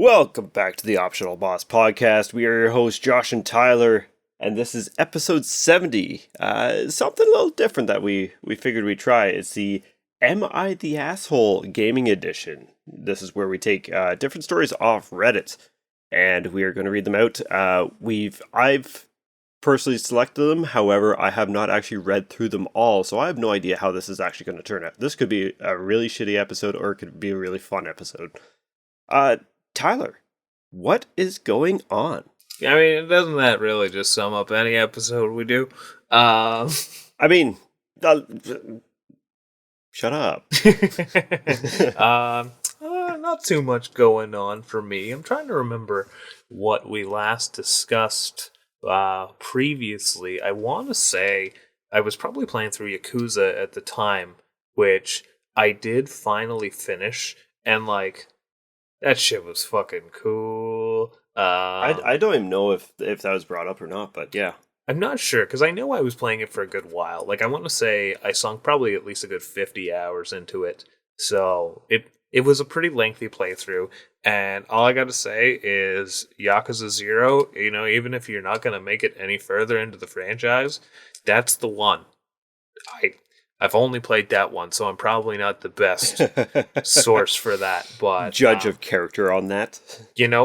Welcome back to the Optional Boss Podcast. We are your hosts, Josh and Tyler, and this is episode 70. Something a little different that we figured we'd try. It's the Am I the Asshole Gaming Edition. This is where we take different stories off Reddit, and we are going to read them out. I've personally selected them, however, I have not actually read through them all, so I have no idea how this is actually going to turn out. This could be a really shitty episode, or it could be a really fun episode. Tyler, what is going on? I mean, doesn't that really just sum up any episode we do? I mean, shut up. Not too much going on for me. I'm trying to remember what we last discussed previously. I want to say I was probably playing through Yakuza at the time, which I did finally finish, and that shit was fucking cool. I don't even know if that was brought up or not, but yeah. I'm not sure, because I know I was playing it for a good while. I want to say I sunk probably at least a good 50 hours into it. So it was a pretty lengthy playthrough. And all I got to say is Yakuza 0, even if you're not going to make it any further into the franchise, that's the one. I've only played that one, so I'm probably not the best source for that. But judge of character on that.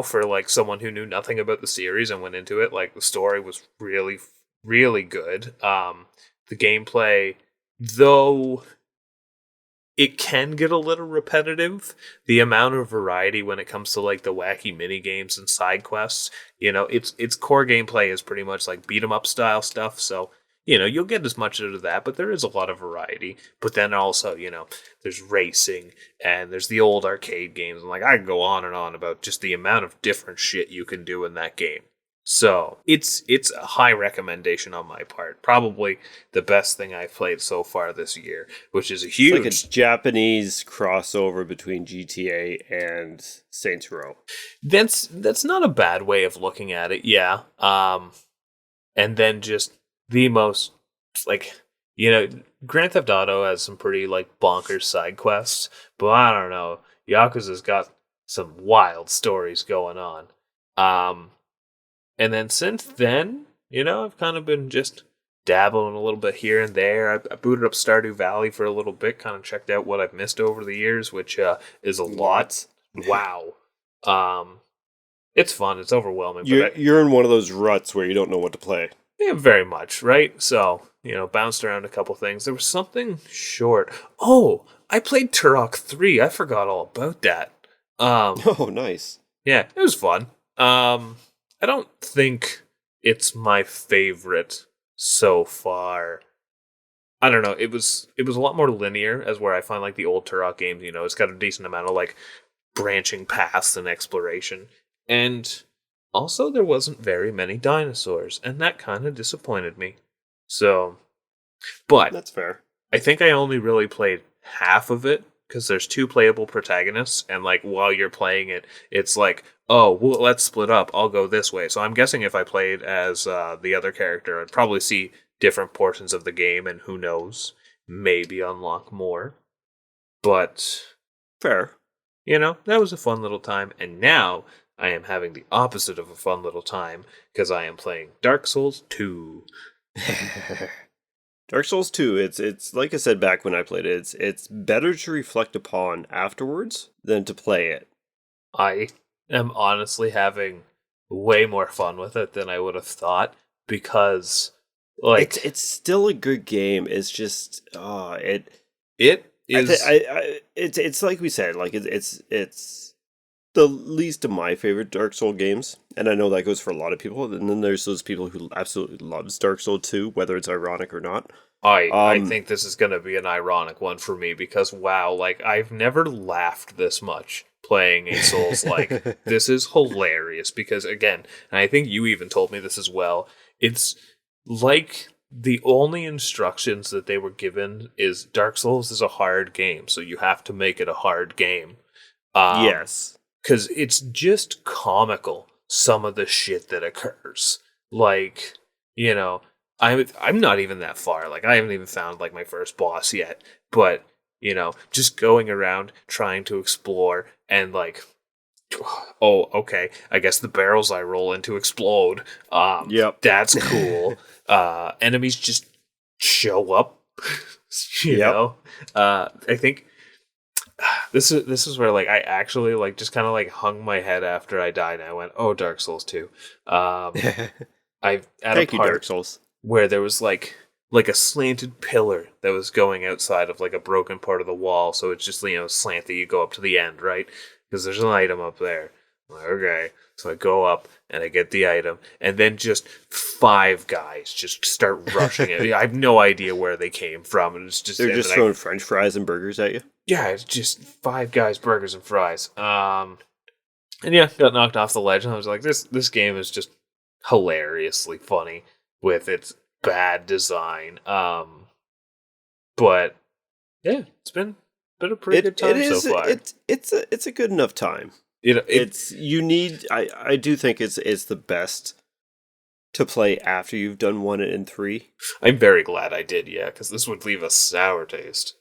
For someone who knew nothing about the series and went into it, the story was really, really good. The gameplay, though it can get a little repetitive, the amount of variety when it comes to the wacky mini games and side quests, its core gameplay is pretty much beat 'em up style stuff, so you'll get as much out of that, but there is a lot of variety. But then also, there's racing, and there's the old arcade games, and I can go on and on about just the amount of different shit you can do in that game. So it's a high recommendation on my part. Probably the best thing I've played so far this year, which is a huge... It's like a Japanese crossover between GTA and Saints Row. That's not a bad way of looking at it, yeah. And then just the most, Grand Theft Auto has some pretty, bonkers side quests, but I don't know, Yakuza's got some wild stories going on. And then since then, I've kind of been just dabbling a little bit here and there. I booted up Stardew Valley for a little bit, kind of checked out what I've missed over the years, which is a lot. Wow. It's fun, it's overwhelming. You're in one of those ruts where you don't know what to play. Yeah, very much, right? So, bounced around a couple things. There was something short. Oh, I played Turok 3. I forgot all about that. Oh, nice. Yeah, it was fun. I don't think it's my favorite so far. I don't know. It was a lot more linear, as where I find the old Turok games, it's got a decent amount of branching paths and exploration. And also, there wasn't very many dinosaurs, and that kind of disappointed me. So, but that's fair. I think I only really played half of it, because there's two playable protagonists, and while you're playing it, it's oh, well, let's split up. I'll go this way. So I'm guessing if I played as the other character, I'd probably see different portions of the game, and who knows, maybe unlock more. But fair. That was a fun little time, and now I am having the opposite of a fun little time, because I am playing Dark Souls 2. Dark Souls 2, it's like I said back when I played it, it's better to reflect upon afterwards than to play it. I am honestly having way more fun with it than I would have thought, because it's still a good game. It's just it is. It's like we said, it's the least of my favorite Dark Souls games, and I know that goes for a lot of people. And then there's those people who absolutely loves Dark Souls 2, whether it's ironic or not. I think this is going to be an ironic one for me, because wow, I've never laughed this much playing a Souls. This is hilarious, because again, and I think you even told me this as well, it's the only instructions that they were given is Dark Souls is a hard game, so you have to make it a hard game. Yes. Because it's just comical, some of the shit that occurs. I'm not even that far. I haven't even found my first boss yet. But, just going around trying to explore and oh, okay. I guess the barrels I roll into explode. Yep. That's cool. Enemies just show up. you Yep. know. I think this is where like I actually like just kind of like hung my head after I died. And I went, oh, Dark Souls 2. I've at a Thank you, Dark part Souls. where there was like a slanted pillar that was going outside of like a broken part of the wall, so it's just slant that you go up to the end, right? Because there's an item up there. I'm like, okay, so I go up and I get the item, and then just 5 guys just start rushing it. I have no idea where they came from, and it's just They're just throwing French fries and burgers at you. yeah, it's just 5 guys, burgers and fries. And yeah, got knocked off the ledge, and I was like, this game is just hilariously funny with its bad design. But yeah, it's been a pretty good time so far. It's a good enough time. I do think it's the best to play after you've done 1 and 3. I'm very glad I did, yeah, because this would leave a sour taste.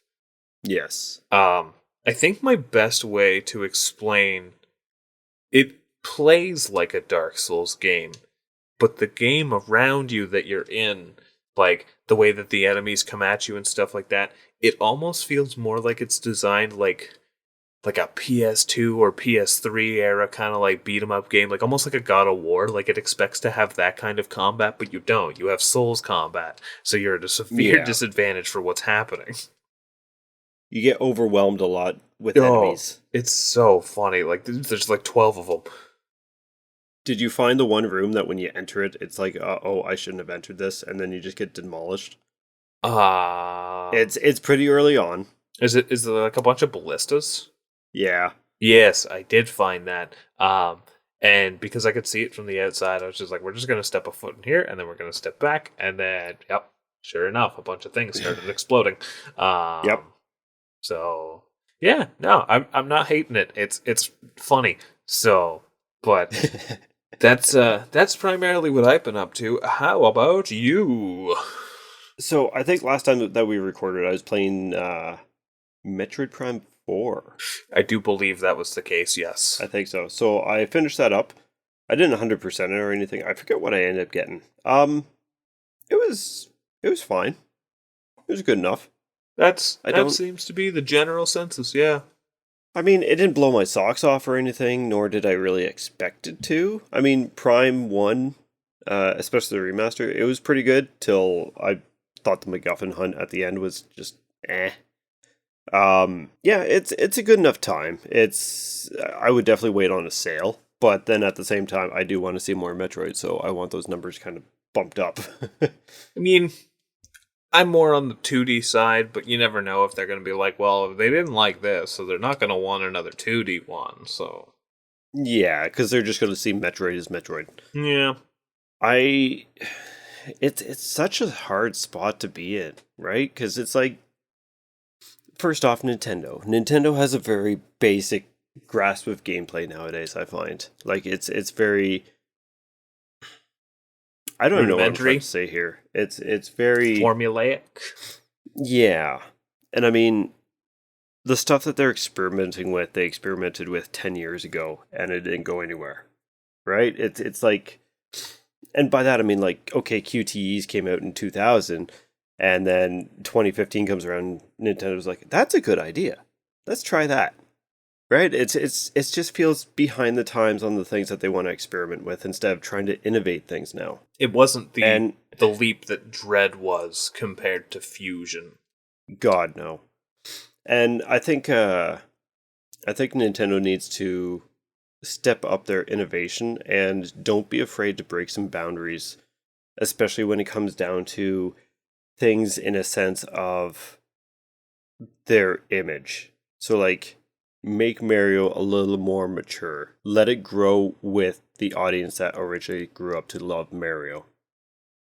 Yes. I think my best way to explain it plays like a Dark Souls game, but the game around you that you're in, like the way that the enemies come at you and stuff like that, it almost feels more like it's designed like a PS2 or PS3 era kind of like beat 'em up game, like almost like a God of War. Like it expects to have that kind of combat, but you don't. You have Souls combat, so you're at a severe disadvantage for what's happening. You get overwhelmed a lot with enemies. It's so funny. Like there's like 12 of them. Did you find the one room that when you enter it, it's like, oh, I shouldn't have entered this, and then you just get demolished? It's pretty early on. Is there like a bunch of ballistas? Yeah. Yes, I did find that. And because I could see it from the outside, I was just like, we're just gonna step a foot in here, and then we're gonna step back, and then yep, sure enough, a bunch of things started exploding. Yep. So yeah, no, I'm not hating it. It's funny. So, but that's primarily what I've been up to. How about you? So I think last time that we recorded, I was playing Metroid Prime 4. I do believe that was the case. Yes, I think so. So I finished that up. I didn't 100% it or anything. I forget what I ended up getting. It was fine. It was good enough. That seems to be the general census, yeah. I mean, it didn't blow my socks off or anything, nor did I really expect it to. I mean, Prime 1, especially the remaster, it was pretty good till I thought the MacGuffin hunt at the end was just eh. Yeah, it's a good enough time. I would definitely wait on a sale, but then at the same time, I do want to see more Metroid, so I want those numbers kind of bumped up. I mean, I'm more on the 2D side, but you never know if they're going to be like, well, they didn't like this, so they're not going to want another 2D one, so... Yeah, because they're just going to see Metroid as Metroid. Yeah. It's such a hard spot to be in, right? Because it's like, first off, Nintendo. Nintendo has a very basic grasp of gameplay nowadays, I find. Like, it's very... I don't know what I'm trying to say here. It's very... formulaic? Yeah. And I mean, the stuff that they're experimenting with, they experimented with 10 years ago, and it didn't go anywhere. Right? It's like... And by that, I mean, like, okay, QTEs came out in 2000, and then 2015 comes around, Nintendo's like, that's a good idea. Let's try that. Right? It just feels behind the times on the things that they want to experiment with instead of trying to innovate things now. It wasn't the leap that Dread was compared to Fusion. God, no. And I think Nintendo needs to step up their innovation and don't be afraid to break some boundaries, especially when it comes down to things in a sense of their image. So like, make Mario a little more mature. Let it grow with the audience that originally grew up to love Mario.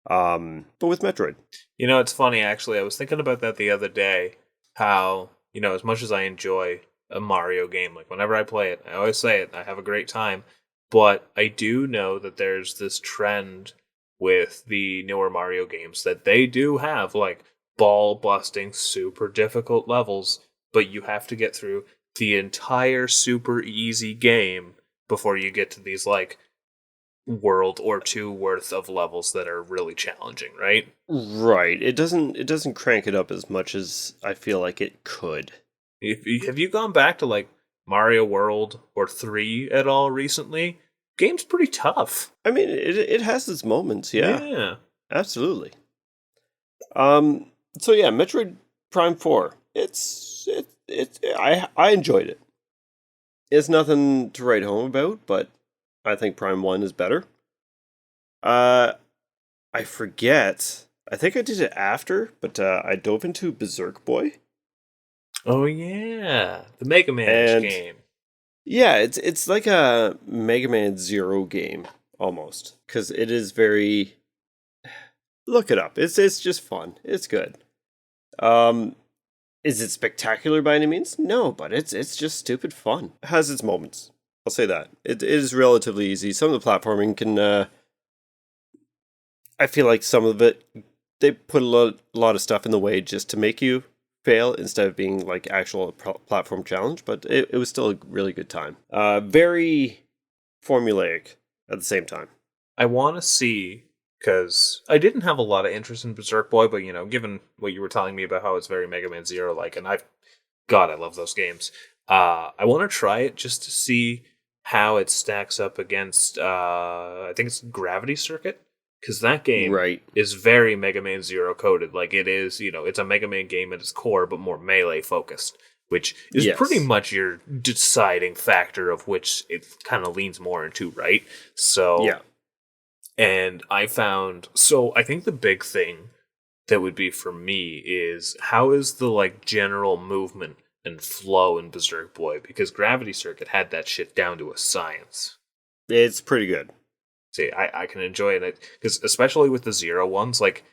But with Metroid. You know, it's funny, actually. I was thinking about that the other day. How, as much as I enjoy a Mario game, like whenever I play it, I always say it, I have a great time. But I do know that there's this trend with the newer Mario games that they do have, like, ball-busting, super difficult levels, but you have to get through the entire super easy game before you get to these like world or two worth of levels that are really challenging, right? Right. It doesn't crank it up as much as I feel like it could. Have you gone back to like Mario World or 3 at all recently? Game's pretty tough. I mean, it has its moments, yeah. Yeah. Absolutely. Um so yeah, Metroid Prime 4. I enjoyed it. It's nothing to write home about, but I think Prime 1 is better. Uh I forget. I think I did it after, but I dove into Berserk Boy. Oh yeah, the Mega Man-ish And game. yeah, it's like a Mega Man Zero game almost, because it is very. Look it up. It's just fun. It's good. Um, is it spectacular by any means? No, but it's just stupid fun. It has its moments. I'll say that. It is relatively easy. Some of the platforming can. I feel like some of it they put a lot of stuff in the way just to make you fail instead of being like actual platform challenge, but it was still a really good time. Very formulaic at the same time. I want to see, because I didn't have a lot of interest in Berserk Boy, but given what you were telling me about how it's very Mega Man Zero like, and God, I love those games. I want to try it just to see how it stacks up against. I think it's Gravity Circuit, because that game Right. is very Mega Man Zero coded. Like it is, it's a Mega Man game at its core, but more melee focused, which is pretty Yes. much your deciding factor of which it kind of leans more into, right? So, Yeah. and I found, so I think the big thing that would be for me is how is the like general movement and flow in Berserk Boy, because Gravity Circuit had that shit down to a science. It's pretty good. See, I can enjoy it because especially with the Zero ones, like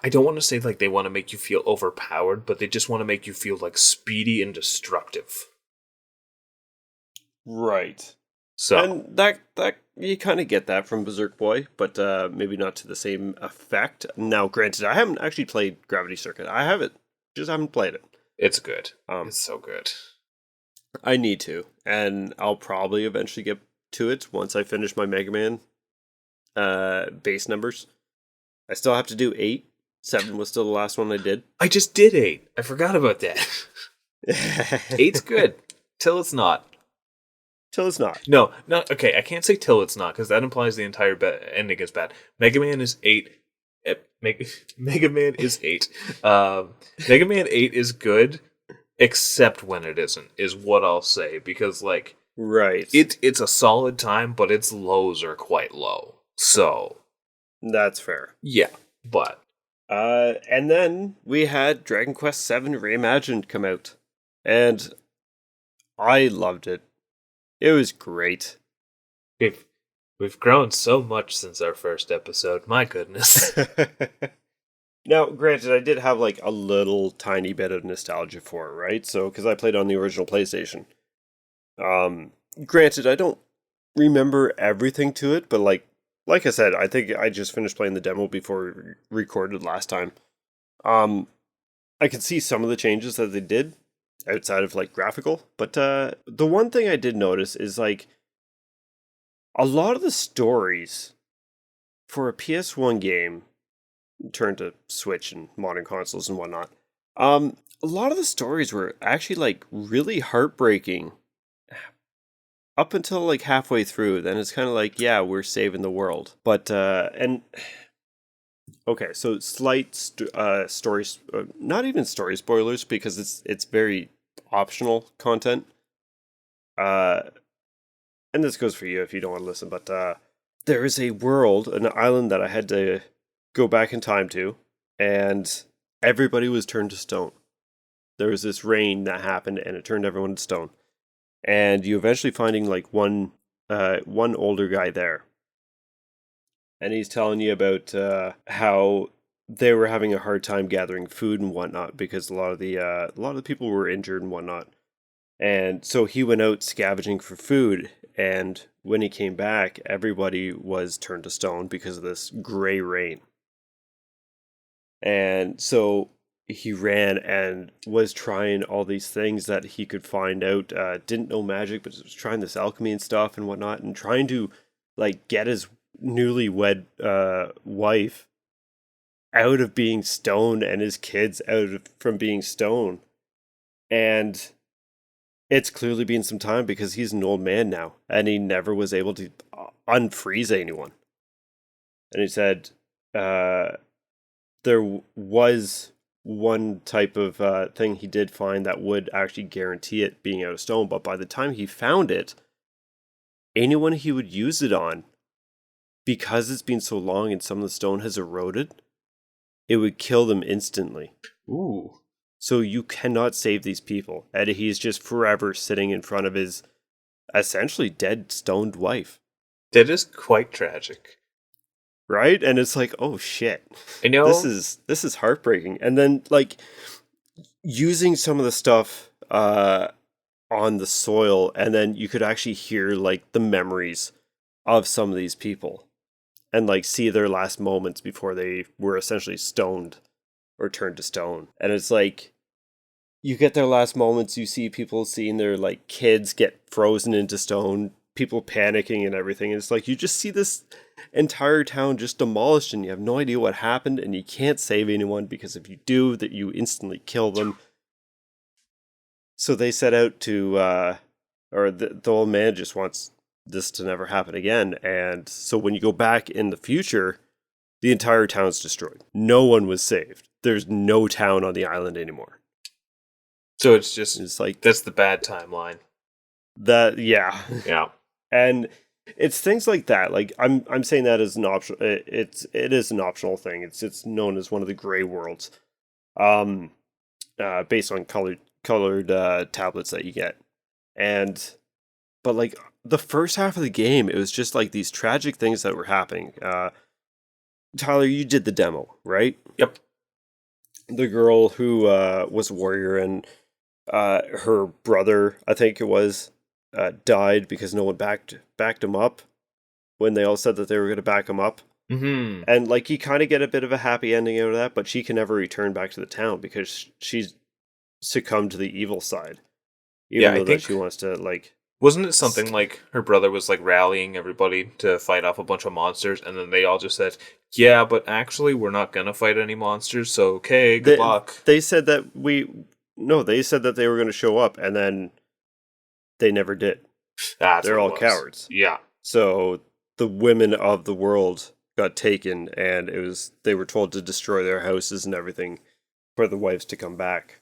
I don't want to say like they want to make you feel overpowered, but they just want to make you feel like speedy and destructive. Right. So And that you kind of get that from Berserk Boy, but maybe not to the same effect. Now, granted, I haven't actually played Gravity Circuit. I have it, just haven't played it. it's good. Um, It's so good. I need to, and I'll probably eventually get to it once I finish my Mega Man base numbers. I still have to do 8. 7 was still the last one I did. I just did 8. I forgot about that. 8's good till it's not. Till it's not. No, not okay. I can't say till it's not because that implies the entire ending is bad. Mega Man is 8. Mega Man is 8. Mega Man 8 is good, except when it isn't. Is what I'll say, because like Right. it's a solid time, but its lows are quite low. So That's fair. yeah, but And then we had Dragon Quest VII Reimagined come out, and I loved it. It was great. we've grown so much since our first episode. My goodness. Now, granted, I did have like a little tiny bit of nostalgia for it, right? So, because I played on the original PlayStation. Granted, I don't remember everything to it, but like I said, I think I just finished playing the demo before we recorded last time. I could see some of the changes that they did outside of like graphical, but the one thing I did notice is like a lot of the stories for a PS1 game turned to Switch and modern consoles and whatnot. A lot of the stories were actually like really heartbreaking up until like halfway through. Then it's kind of like, yeah, we're saving the world, but and okay, so slight stories, not even story spoilers because it's very optional content. Uh, and this goes for you if you don't want to listen, but there is a world, an island that I had to go back in time to, and everybody was turned to stone. There was this rain that happened, and it turned everyone to stone. And you eventually finding like one older guy there, and he's telling you about how they were having a hard time gathering food and whatnot because a lot of the people were injured and whatnot. And so he went out scavenging for food, and when he came back, everybody was turned to stone because of this gray rain. And so he ran and was trying all these things that he could find out. Didn't know magic, but was trying this alchemy and stuff and whatnot, and trying to like get his newlywed wife out of being stoned and his kids from being stoned. And it's clearly been some time because he's an old man now, and he never was able to unfreeze anyone. And he said there was one type of thing he did find that would actually guarantee it being out of stone, but by the time he found it, anyone he would use it on, because it's been so long and some of the stone has eroded, it would kill them instantly. Ooh. So you cannot save these people. And he's just forever sitting in front of his essentially dead, stoned wife. That is quite tragic. Right? And it's like, oh shit. I know. This is heartbreaking. And then like using some of the stuff on the soil, and then you could actually hear like the memories of some of these people and like see their last moments before they were essentially stoned or turned to stone. And it's like you get their last moments, you see people seeing their like kids get frozen into stone, people panicking and everything. And it's like you just see this entire town just demolished, and you have no idea what happened, and you can't save anyone because if you do, that you instantly kill them. So they set out to or the old man just wants this to never happen again. And so when you go back in the future, the entire town's destroyed. No one was saved. There's no town on the island anymore. So it's like that's the bad timeline. Yeah. And it's things like that. Like I'm saying that as an option. It is an optional thing. It's known as one of the gray worlds, based on colored tablets that you get. But like the first half of the game, it was just like these tragic things that were happening. Tyler, you did the demo, right? Yep. The girl who was a warrior, and her brother, I think it was, died because no one backed him up when they all said that they were going to back him up. Mm-hmm. And like you kind of get a bit of a happy ending out of that, but she can never return back to the town because she's succumbed to the evil side. Even though that she wants to like. Wasn't it something like her brother was like rallying everybody to fight off a bunch of monsters, and then they all just said, "Yeah, but actually we're not gonna fight any monsters, so okay, good luck." They said that they said that they were going to show up, and then they never did. They're all cowards. Yeah. So the women of the world got taken, and they were told to destroy their houses and everything for the wives to come back.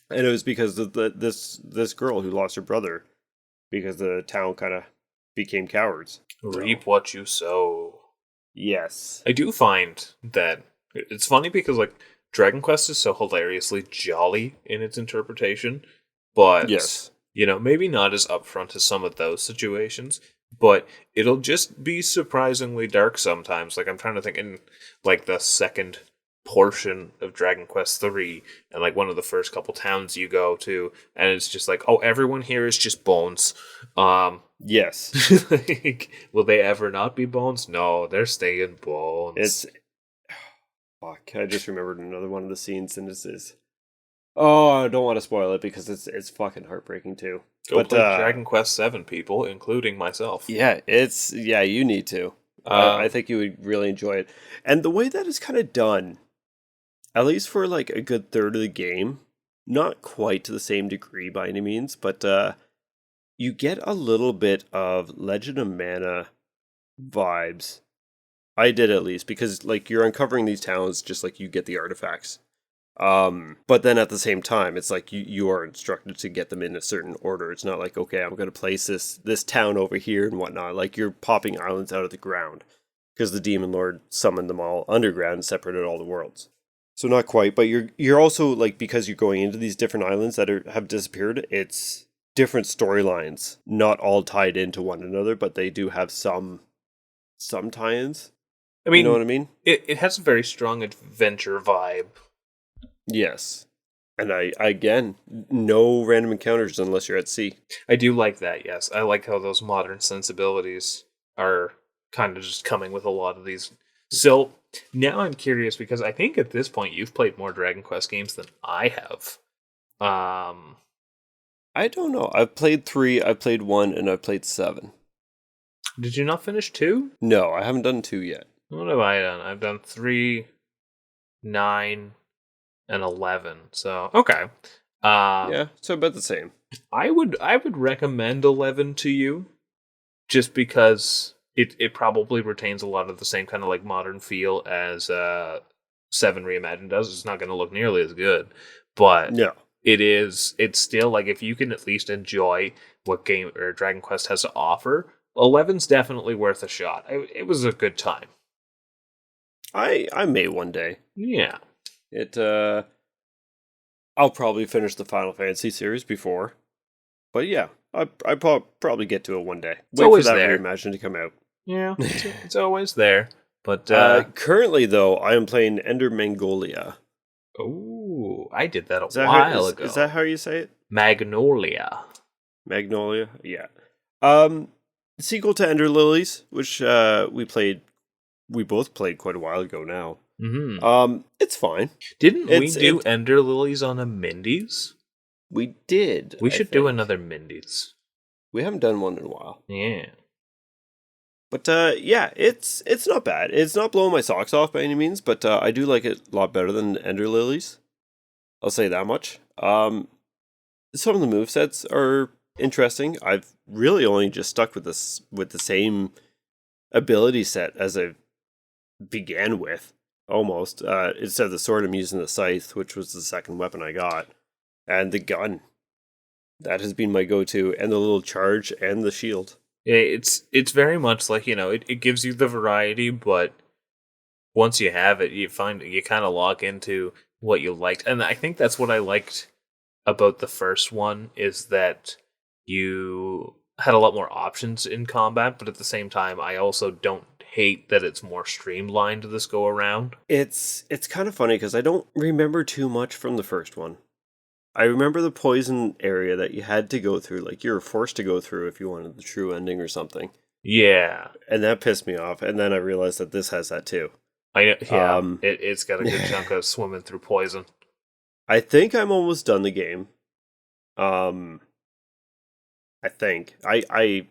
And it was because of this girl who lost her brother because the town kind of became cowards. Reap what you sow. Yes. I do find that it's funny because like Dragon Quest is so hilariously jolly in its interpretation, but yes, maybe not as upfront as some of those situations, but it'll just be surprisingly dark sometimes. Like I'm trying to think in like the second portion of Dragon Quest 3, and like one of the first couple towns you go to, and it's just like, oh, everyone here is just bones. Yes. Like, will they ever not be bones? No, they're staying bones. Fuck, I just remembered another one of the scenes, and this is I don't want to spoil it because it's fucking heartbreaking too. Go play Dragon Quest 7, people, including myself. Yeah, you need to. I think you would really enjoy it. And the way that it's kind of done, at least for like a good third of the game, not quite to the same degree by any means, but you get a little bit of Legend of Mana vibes. I did at least, because like you're uncovering these towns just like you get the artifacts. But then at the same time, it's like you are instructed to get them in a certain order. It's not like, okay, I'm going to place this town over here and whatnot. Like you're popping islands out of the ground because the Demon Lord summoned them all underground and separated all the worlds. So not quite, but you're also like, because you're going into these different islands that have disappeared, it's different storylines, not all tied into one another, but they do have some tie-ins. I mean, you know what I mean? It has a very strong adventure vibe. Yes. And I again, no random encounters unless you're at sea. I do like that, yes. I like how those modern sensibilities are kind of just coming with a lot of these. Still now I'm curious because I think at this point you've played more Dragon Quest games than I have. I don't know. I've played 3, I've played 1, and I've played 7. Did you not finish 2? No, I haven't done 2 yet. What have I done? I've done 3, 9, and 11. So, okay. Yeah, so about the same. I would recommend 11 to you just because it probably retains a lot of the same kind of like modern feel as 7 Reimagined does. It's not going to look nearly as good, but No. it's still like if you can at least enjoy what game or Dragon Quest has to offer, 11's definitely worth a shot. It was a good time. I may one day. Yeah. I'll probably finish the Final Fantasy series before. But yeah, I probably get to it one day. It's always for that there. Reimagined to come out. Yeah, it's always there. But currently, though, I am playing Ender Magnolia. Oh, I did that a while ago. Is that how you say it? Magnolia. Magnolia, yeah. Sequel to Ender Lilies, which we both played quite a while ago now. Mm-hmm. It's fine. Didn't we do Ender Lilies on a Mindy's? We did. We should do another Mindy's. We haven't done one in a while. Yeah. But yeah, it's not bad. It's not blowing my socks off by any means, but I do like it a lot better than Ender Lilies. I'll say that much. Some of the movesets are interesting. I've really only just stuck with the same ability set as I began with, almost. Instead of the sword, I'm using the scythe, which was the second weapon I got, and the gun. That has been my go-to, and the little charge and the shield. It's very much like, it gives you the variety, but once you have it, you find you kind of lock into what you liked. And I think that's what I liked about the first one, is that you had a lot more options in combat, but at the same time, I also don't hate that it's more streamlined this go around. It's kind of funny because I don't remember too much from the first one. I remember the poison area that you had to go through, like you were forced to go through if you wanted the true ending or something. Yeah. And that pissed me off, and then I realized that this has that too. I know, yeah, it's got a good chunk of swimming through poison. I think I'm almost done the game. I think. I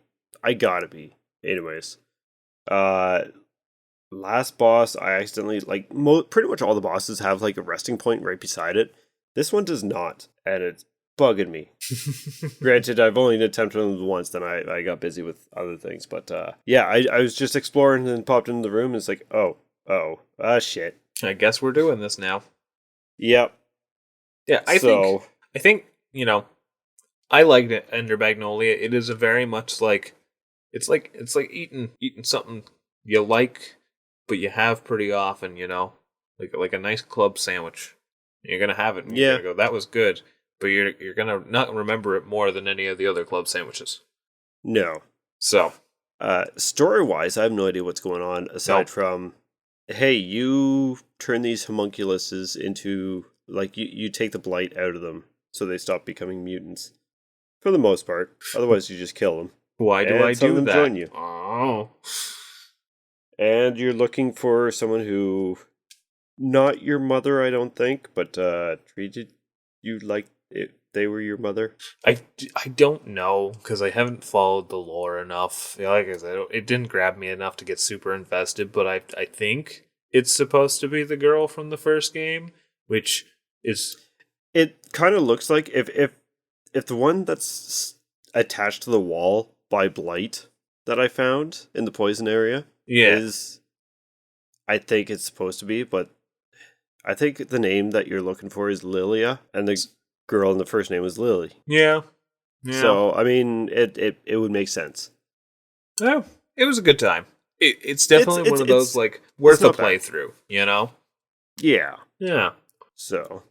gotta be. Anyways. Last boss, I accidentally, like, pretty much all the bosses have, like, a resting point right beside it. This one does not, and it's bugging me. Granted, I've only attempted it once, then I got busy with other things. But yeah, I was just exploring and popped into the room, and it's like, shit. I guess we're doing this now. Yep. Yeah, I think, I liked it, Ender Magnolia. It is a very much like, it's like eating something you like, but you have pretty often, like a nice club sandwich. You're gonna have it, and you're gonna go, that was good, but you're gonna not remember it more than any of the other club sandwiches. No. So, story-wise, I have no idea what's going on aside from, hey, you turn these homunculuses into, like, you take the blight out of them so they stop becoming mutants. For the most part. Otherwise, you just kill them. Why do I do that? Join you. Oh. And you're looking for someone who, not your mother, I don't think, but treated you like they were your mother. I don't know, because I haven't followed the lore enough. Like I said, it didn't grab me enough to get super invested, but I think it's supposed to be the girl from the first game, which is... It kind of looks like if the one that's attached to the wall by blight that I found in the poison area is, I think it's supposed to be, but I think the name that you're looking for is Lilia, and the girl in the first name was Lily. Yeah. So, I mean, it would make sense. Yeah, it was a good time. It's definitely one of those, like, worth a playthrough, Yeah. Yeah. So,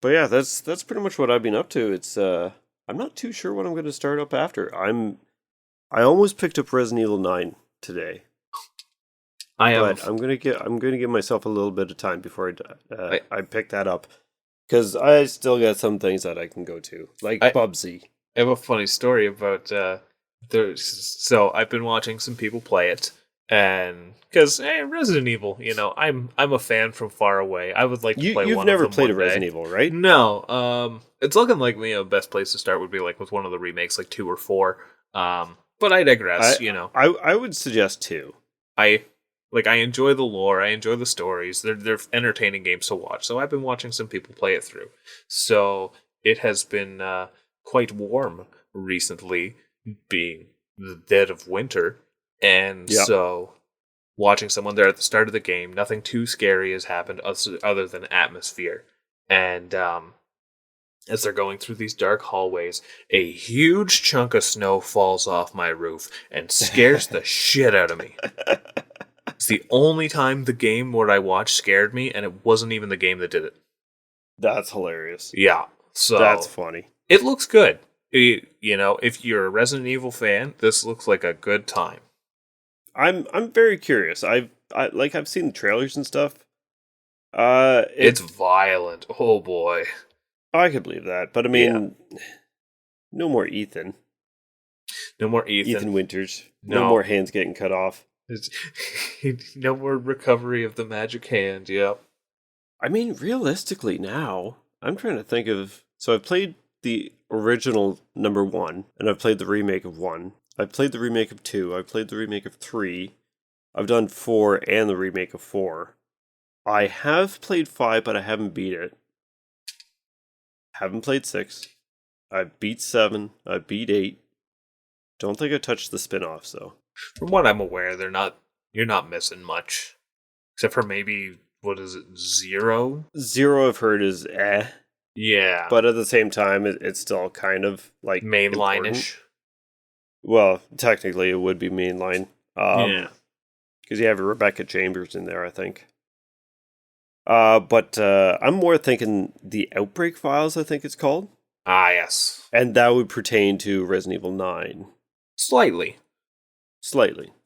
but yeah, that's pretty much what I've been up to. It's, I'm not too sure what I'm going to start up after. I almost picked up Resident Evil 9 today. But I'm gonna give myself a little bit of time before I pick that up, because I still got some things that I can go to, like Bubsy. I have a funny story about so I've been watching some people play it, And because Resident Evil, I'm a fan from far away. I would like to play You've one of never them played a one day. Resident Evil, right? No, it's looking like best place to start would be like with one of the remakes, like 2 or 4. But I digress. I would suggest 2. I enjoy the lore. I enjoy the stories. They're entertaining games to watch. So I've been watching some people play it through. So it has been quite warm recently, being the dead of winter, and so watching someone there at the start of the game, nothing too scary has happened other than atmosphere. And as they're going through these dark hallways, a huge chunk of snow falls off my roof and scares the shit out of me. It's the only time the game what I watched scared me, and it wasn't even the game that did it. That's hilarious. Yeah, so that's funny. It looks good. If you're a Resident Evil fan, this looks like a good time. I'm very curious. I've seen the trailers and stuff. It's violent. Oh boy. I could believe that, but I mean, no more Ethan. No more Ethan. Ethan Winters. No more hands getting cut off. No more recovery of the magic hand. Yep. I mean, realistically, now I'm trying to think of. So I've played the original number 1, and I've played the remake of 1. I've played the remake of 2. I've played the remake of 3. I've done 4 and the remake of 4. I have played 5, but I haven't beat it. Haven't played 6. I beat 7. I beat 8. Don't think I touched the spin-offs, though. From what I'm aware, you're not missing much. Except for maybe, 0? 0 I've heard is Yeah. But at the same time, it's still kind of like mainline-ish. Well, technically it would be mainline. Yeah. Because you have Rebecca Chambers in there, I think. But I'm more thinking the Outbreak Files, I think it's called. Ah, yes. And that would pertain to Resident Evil 9. Slightly.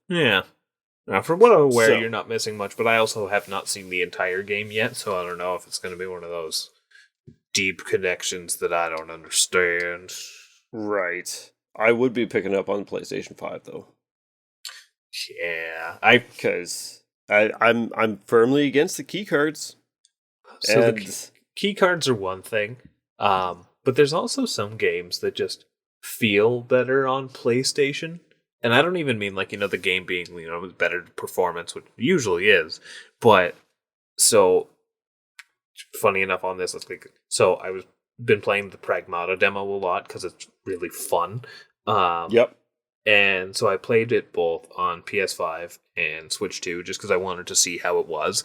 Yeah. Now, from what I'm aware, you're not missing much, but I also have not seen the entire game yet, so I don't know if it's going to be one of those deep connections that I don't understand. Right. I would be picking up on PlayStation 5, though. Yeah. Because I'm firmly against the key cards. So the key cards are one thing, but there's also some games that just feel better on PlayStation. And I don't even mean the game being, better performance, which usually is. But, so, funny enough on this, so I've been playing the Pragmata demo a lot because it's really fun. Yep. And so I played it both on PS5 and Switch 2 just because I wanted to see how it was.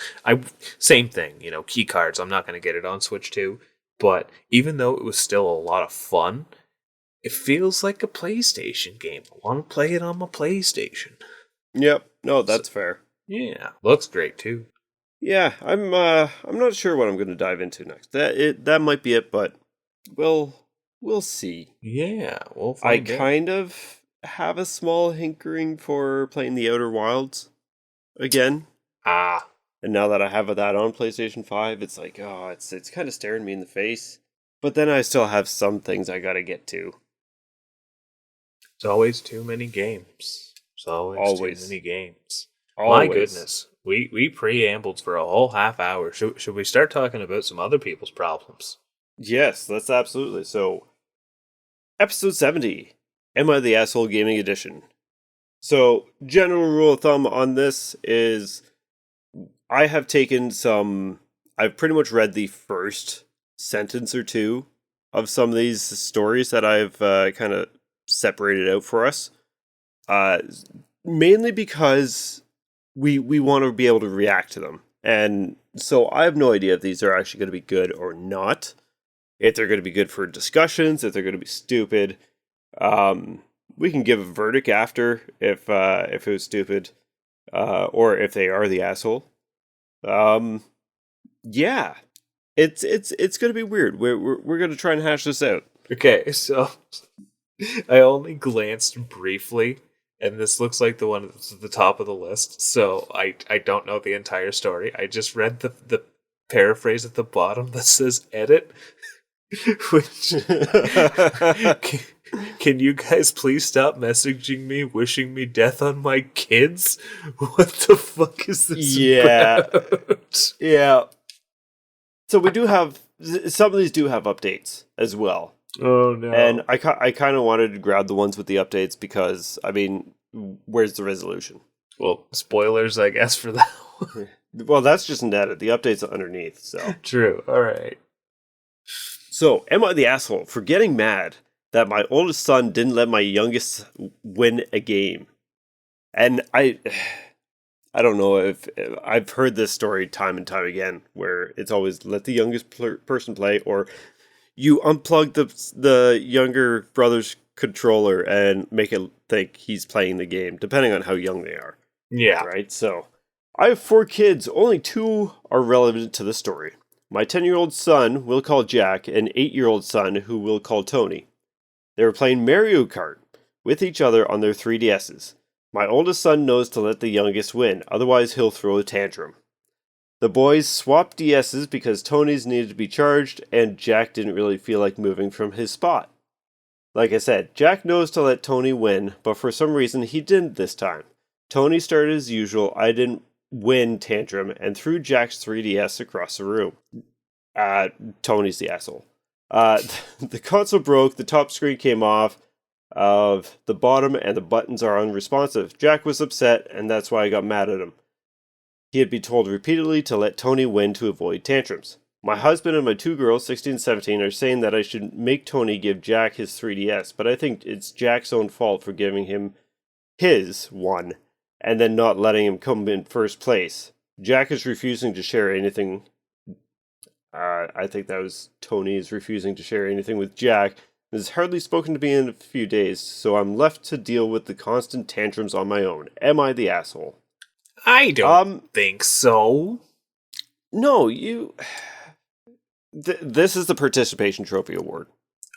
Same thing, key cards. I'm not going to get it on Switch 2. But even though it was still a lot of fun, it feels like a PlayStation game. I want to play it on my PlayStation. Yep. No, that's fair. Yeah. Looks great too. Yeah, I'm not sure what I'm going to dive into next. That might be it, but we'll see. Yeah, we'll find out. I kind of have a small hankering for playing the Outer Wilds again. Ah. And now that I have that on PlayStation 5, it's like, it's kind of staring me in the face. But then I still have some things I got to get to. It's always too many games. It's always too many games. Always. My goodness. We preambled for a whole half hour. Should we start talking about some other people's problems? Yes, that's absolutely. So, episode 70, Am I the Asshole Gaming Edition? So, general rule of thumb on this is I've pretty much read the first sentence or two of some of these stories that I've kind of separated out for us. Mainly because we want to be able to react to them. And so I have no idea if these are actually going to be good or not. If they're going to be good for discussions, if they're going to be stupid. We can give a verdict after if it was stupid, or if they are the asshole. Yeah. It's going to be weird. We're going to try and hash this out. Okay, so I only glanced briefly, and this looks like the one that's at the top of the list, so I don't know the entire story. I just read the paraphrase at the bottom that says edit, which Can you guys please stop messaging me, wishing me death on my kids? What the fuck is this about? Yeah. So we do have, some of these do have updates as well. Oh, no. And I kind of wanted to grab the ones with the updates because, I mean, where's the resolution? Well, spoilers, I guess, for that one. Well, that's just an edit. The update's underneath, so. True. All right. So, am I the asshole for getting mad that my oldest son didn't let my youngest win a game? And I don't know if I've heard this story time and time again, where it's always let the youngest person play, or you unplug the younger brother's controller and make it think he's playing the game, depending on how young they are. Yeah. Right? So, I have 4 kids. Only 2 are relevant to the story. My 10-year-old son we'll call Jack, and 8-year-old son who we'll call Tony. They were playing Mario Kart with each other on their 3DSs. My oldest son knows to let the youngest win, otherwise he'll throw a tantrum. The boys swapped DSs because Tony's needed to be charged, and Jack didn't really feel like moving from his spot. Like I said, Jack knows to let Tony win, but for some reason he didn't this time. Tony started as usual, I didn't win tantrum, and threw Jack's 3DS across the room. Tony's the asshole. The console broke, the top screen came off of the bottom, and the buttons are unresponsive. Jack was upset, and that's why I got mad at him. He had been told repeatedly to let Tony win to avoid tantrums. My husband and my 2 girls, 16 and 17, are saying that I should make Tony give Jack his 3DS, but I think it's Jack's own fault for giving him his one, and then not letting him come in first place. Jack is refusing to share anything. I think that was Tony is refusing to share anything with Jack. And has hardly spoken to me in a few days, so I'm left to deal with the constant tantrums on my own. Am I the asshole? I don't think so. No, you... this is the Participation Trophy Award.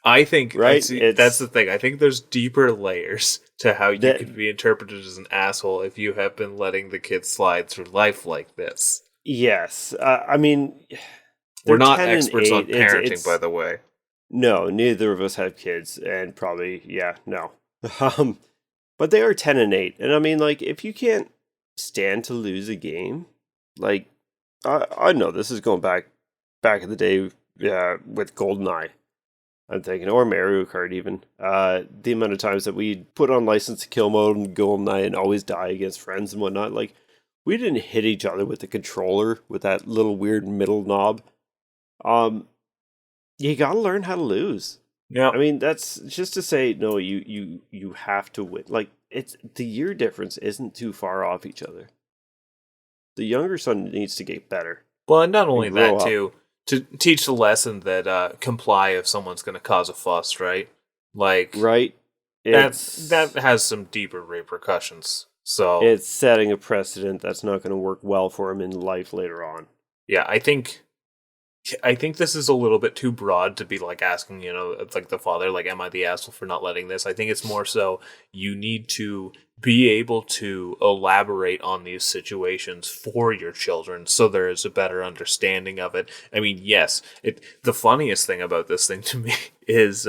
I think, right? That's the thing. I think there's deeper layers to how you could be interpreted as an asshole if you have been letting the kids slide through life like this. Yes. I mean... We're not experts on parenting, by the way. No, neither of us have kids, and probably, no. But they are 10 and 8, and I mean, like, if you can't stand to lose a game, like, I know this is going back in the day with GoldenEye, I'm thinking, or Mario Kart even. The amount of times that we put on License to Kill mode and GoldenEye and always die against friends and whatnot, like, we didn't hit each other with the controller with that little weird middle knob. You gotta learn how to lose. Yeah. I mean, that's just to say, no, you have to win. Like, it's the year difference isn't too far off each other. The younger son needs to get better. Well, and not only that, too, to teach the lesson that comply if someone's going to cause a fuss, right? Like, right? That has some deeper repercussions. So it's setting a precedent that's not going to work well for him in life later on. Yeah, I think this is a little bit too broad to be like asking, it's like the father, like, am I the asshole for not letting this? I think it's more so you need to be able to elaborate on these situations for your children so there is a better understanding of it. I mean, yes, the funniest thing about this thing to me is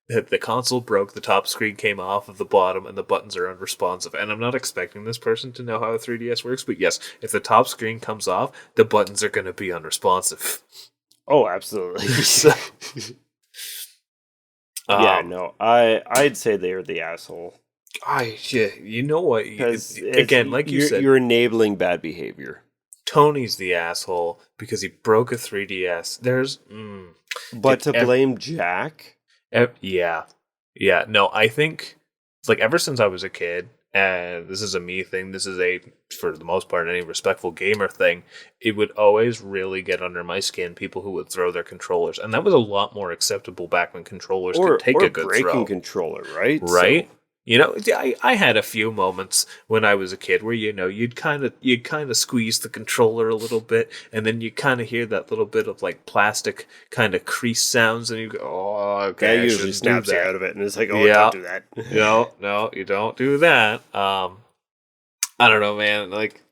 that the console broke, the top screen came off of the bottom, and the buttons are unresponsive. And I'm not expecting this person to know how a 3DS works, but yes, if the top screen comes off, the buttons are going to be unresponsive. Oh, absolutely. So, no, I'd say they're the asshole. You know what? Again, like you said, you're enabling bad behavior. Tony's the asshole because he broke a 3DS. But to blame Jack... Yeah. No, I think it's like ever since I was a kid, and this is a me thing, this is for the most part, any respectful gamer thing, it would always really get under my skin people who would throw their controllers. And that was a lot more acceptable back when controllers could take a good throw. Or breaking controller, right? Right? I had a few moments when I was a kid where, you'd kind of squeeze the controller a little bit, and then you kind of hear that little bit of like plastic kind of crease sounds, and you go, oh, okay. That usually snaps you out of it, and it's like, don't do that. No, you don't do that. I don't know, man. Like,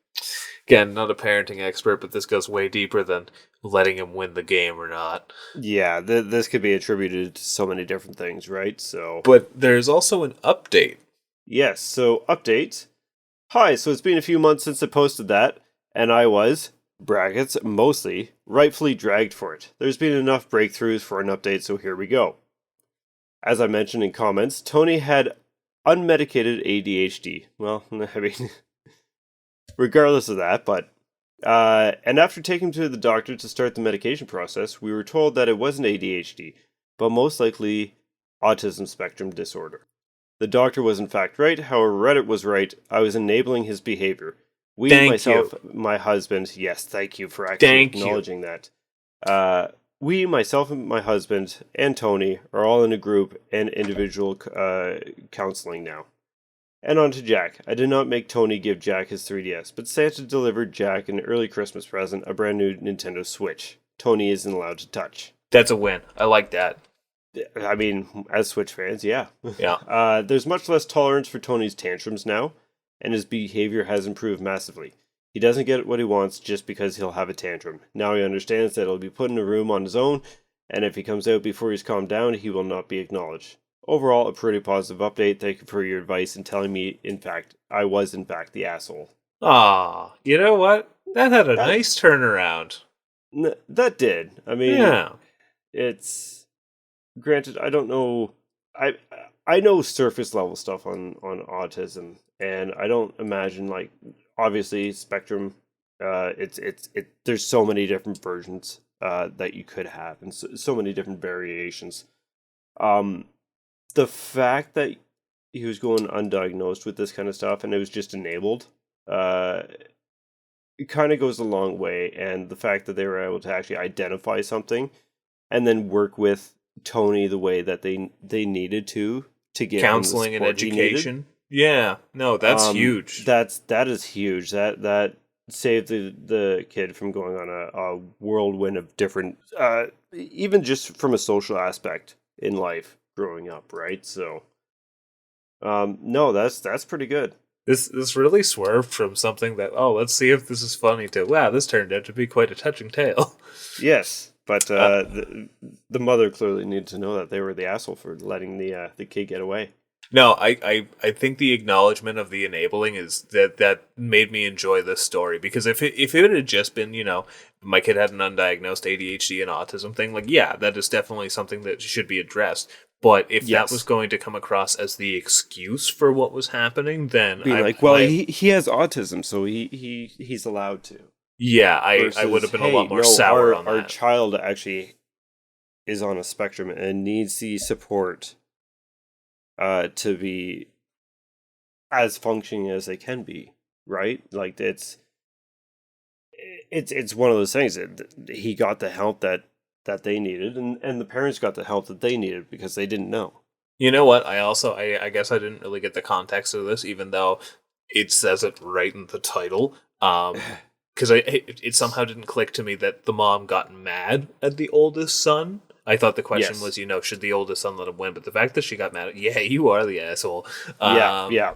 Again, not a parenting expert, but this goes way deeper than letting him win the game or not. Yeah, this could be attributed to so many different things, right? So, But there's also an update. yes, so update. Hi, so it's been a few months since I posted that, and I was, brackets, mostly, rightfully dragged for it. There's been enough breakthroughs for an update, so here we go. As I mentioned in comments, Tony had unmedicated ADHD. Well, I mean, regardless of that, but and after taking him to the doctor to start the medication process, we were told that it wasn't ADHD, but most likely autism spectrum disorder. The doctor was in fact right, however, Reddit was right. I was enabling his behavior. My husband, yes, thank you for actually acknowledging that. Myself, and my husband, and Tony are all in a group and individual counseling now. And on to Jack. I did not make Tony give Jack his 3DS, but Santa delivered Jack an early Christmas present, a brand new Nintendo Switch. Tony isn't allowed to touch. That's a win. I like that. I mean, as Switch fans, yeah. Yeah. There's much less tolerance for Tony's tantrums now, and his behavior has improved massively. He doesn't get what he wants just because he'll have a tantrum. Now he understands that he'll be put in a room on his own, and if he comes out before he's calmed down, he will not be acknowledged. Overall, a pretty positive update. Thank you for your advice and telling me, I was in fact the asshole. Ah, you know what? That had a nice turnaround. That did. I mean, yeah. It's granted. I don't know. I know surface level stuff on autism, and I don't imagine like obviously spectrum. There's so many different versions that you could have, and so many different variations. The fact that he was going undiagnosed with this kind of stuff and it was just enabled, it kind of goes a long way. And the fact that they were able to actually identify something and then work with Tony the way that they needed to get counseling and education. Yeah, no, that's huge. That is huge. That saved the kid from going on a whirlwind of different, even just from a social aspect in life. Growing up, right? So, no, that's pretty good. This really swerved from something that let's see if this is funny to wow, this turned out to be quite a touching tale. Yes, but the mother clearly needed to know that they were the asshole for letting the kid get away. No, I think the acknowledgement of the enabling is that made me enjoy this story, because if it had just been, my kid had an undiagnosed ADHD and autism thing, like, yeah, that is definitely something that should be addressed. But if that was going to come across as the excuse for what was happening, then he has autism, so he's allowed to. Yeah, I would have been a lot more sour on that. Our child actually is on a spectrum and needs the support to be as functioning as they can be, right? Like it's one of those things that he got the help that they needed, and the parents got the help that they needed because they didn't know. You know what? I guess I didn't really get the context of this, even though it says it right in the title. Because it somehow didn't click to me that the mom got mad at the oldest son. I thought the question was, should the oldest son let him win? But the fact that she got mad, yeah, you are the asshole. Yeah.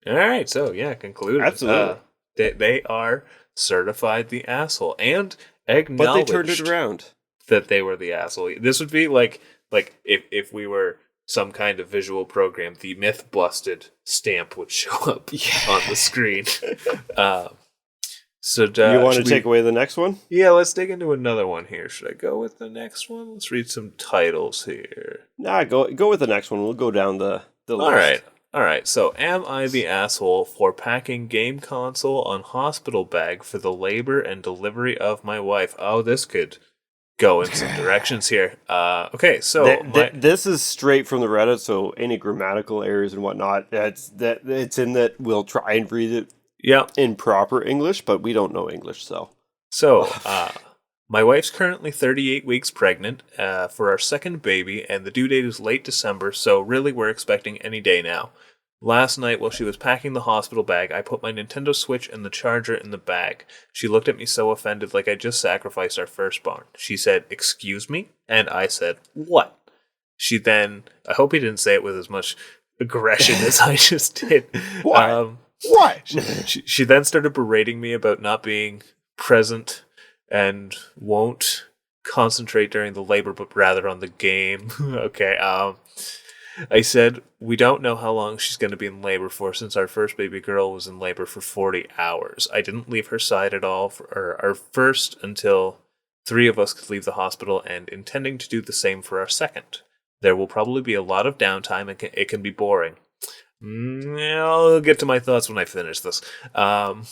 All right, so concluded. Absolutely. They are certified the asshole and acknowledged. But they turned it around. That they were the asshole. This would be like if we were some kind of visual program, the myth busted stamp would show up on the screen. So you want to take away the next one? Yeah, let's dig into another one here. Should I go with the next one? Let's read some titles here. Nah, go with the next one. We'll go down the list. All right. So, am I the asshole for packing game console on hospital bag for the labor and delivery of my wife? Oh, this could go in some directions here. Okay, so this is straight from the Reddit, so any grammatical errors and whatnot, it's in that we'll try and read it in proper English, but we don't know English, so. So, my wife's currently 38 weeks pregnant for our second baby, and the due date is late December, so really we're expecting any day now. Last night, while she was packing the hospital bag, I put my Nintendo Switch and the charger in the bag. She looked at me so offended, like I just sacrificed our firstborn. She said, "Excuse me?" And I said, "What?" She then, I hope he didn't say it with as much aggression as I just did. What? She then started berating me about not being present and won't concentrate during the labor, but rather on the game. Okay. I said, we don't know how long she's going to be in labor for, since our first baby girl was in labor for 40 hours. I didn't leave her side at all for our first until 3 of us could leave the hospital, and intending to do the same for our second. There will probably be a lot of downtime, and it can be boring. I'll get to my thoughts when I finish this. Our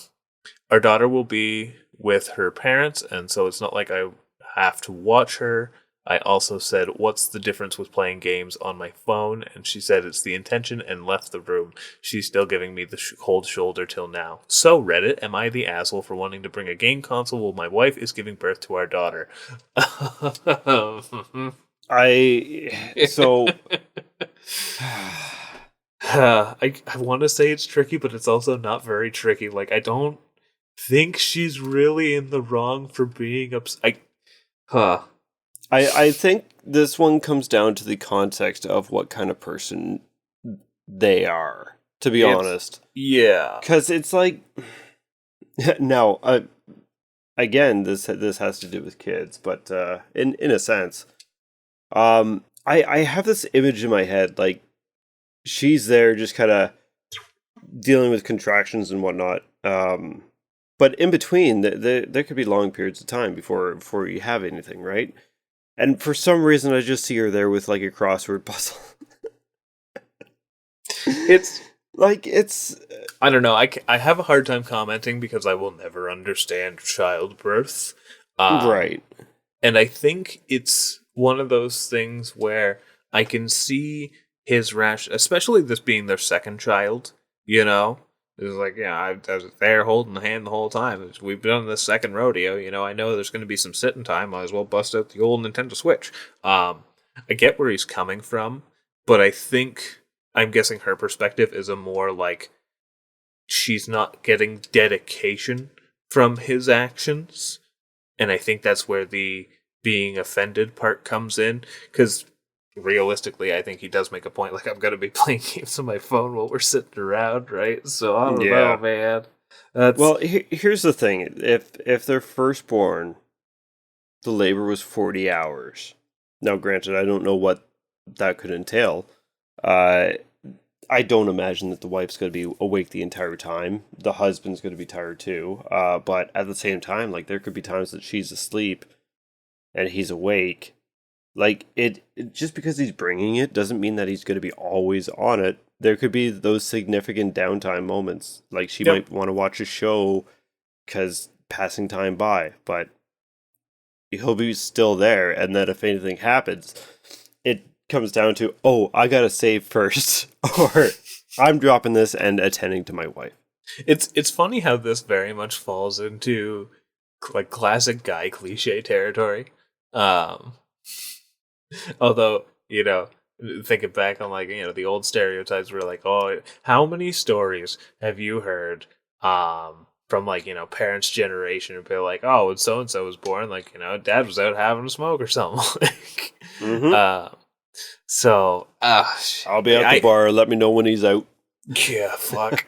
daughter will be with her parents, and so it's not like I have to watch her. I also said, what's the difference with playing games on my phone? And she said it's the intention and left the room. She's still giving me the cold shoulder till now. So, Reddit, am I the asshole for wanting to bring a game console while my wife is giving birth to our daughter? I want to say it's tricky, but it's also not very tricky. Like, I don't think she's really in the wrong for being upset. I think this one comes down to the context of what kind of person they are, to be honest. Yeah. Because it's like, now, again, this has to do with kids, but in a sense, I have this image in my head, like, she's there just kind of dealing with contractions and whatnot. But in between, there could be long periods of time before you have anything, right? And for some reason, I just see her there with like a crossword puzzle. It's I don't know. I have a hard time commenting because I will never understand childbirth. Right. And I think it's one of those things where I can see his especially this being their second child, you know? It's like, yeah, I was there holding the hand the whole time. We've been on this second rodeo, you know. I know there's going to be some sitting time. Might as well bust out the old Nintendo Switch. I get where he's coming from, but I think I'm guessing her perspective is a more like she's not getting dedication from his actions, and I think that's where the being offended part comes in, because realistically, I think he does make a point. Like, I'm going to be playing games on my phone while we're sitting around, right? So I don't know, man. Well, here's the thing: if they're firstborn, the labor was 40 hours. Now, granted, I don't know what that could entail. I don't imagine that the wife's going to be awake the entire time. The husband's going to be tired too. But at the same time, like, there could be times that she's asleep and he's awake. Like, it just because he's bringing it doesn't mean that he's going to be always on it. There could be those significant downtime moments. Like, she might want to watch a show because passing time by, but he'll be still there. And then if anything happens, it comes down to, oh, I got to save first, or I'm dropping this and attending to my wife. It's funny how this very much falls into like classic guy cliche territory. Although, you know, thinking back on, like, you know, the old stereotypes were like, oh, how many stories have you heard from, like, you know, parents' generation and be like, oh, when so and so was born, like, you know, dad was out having a smoke or something. Mm-hmm. So I'll be at the bar. Let me know when he's out. Yeah, fuck.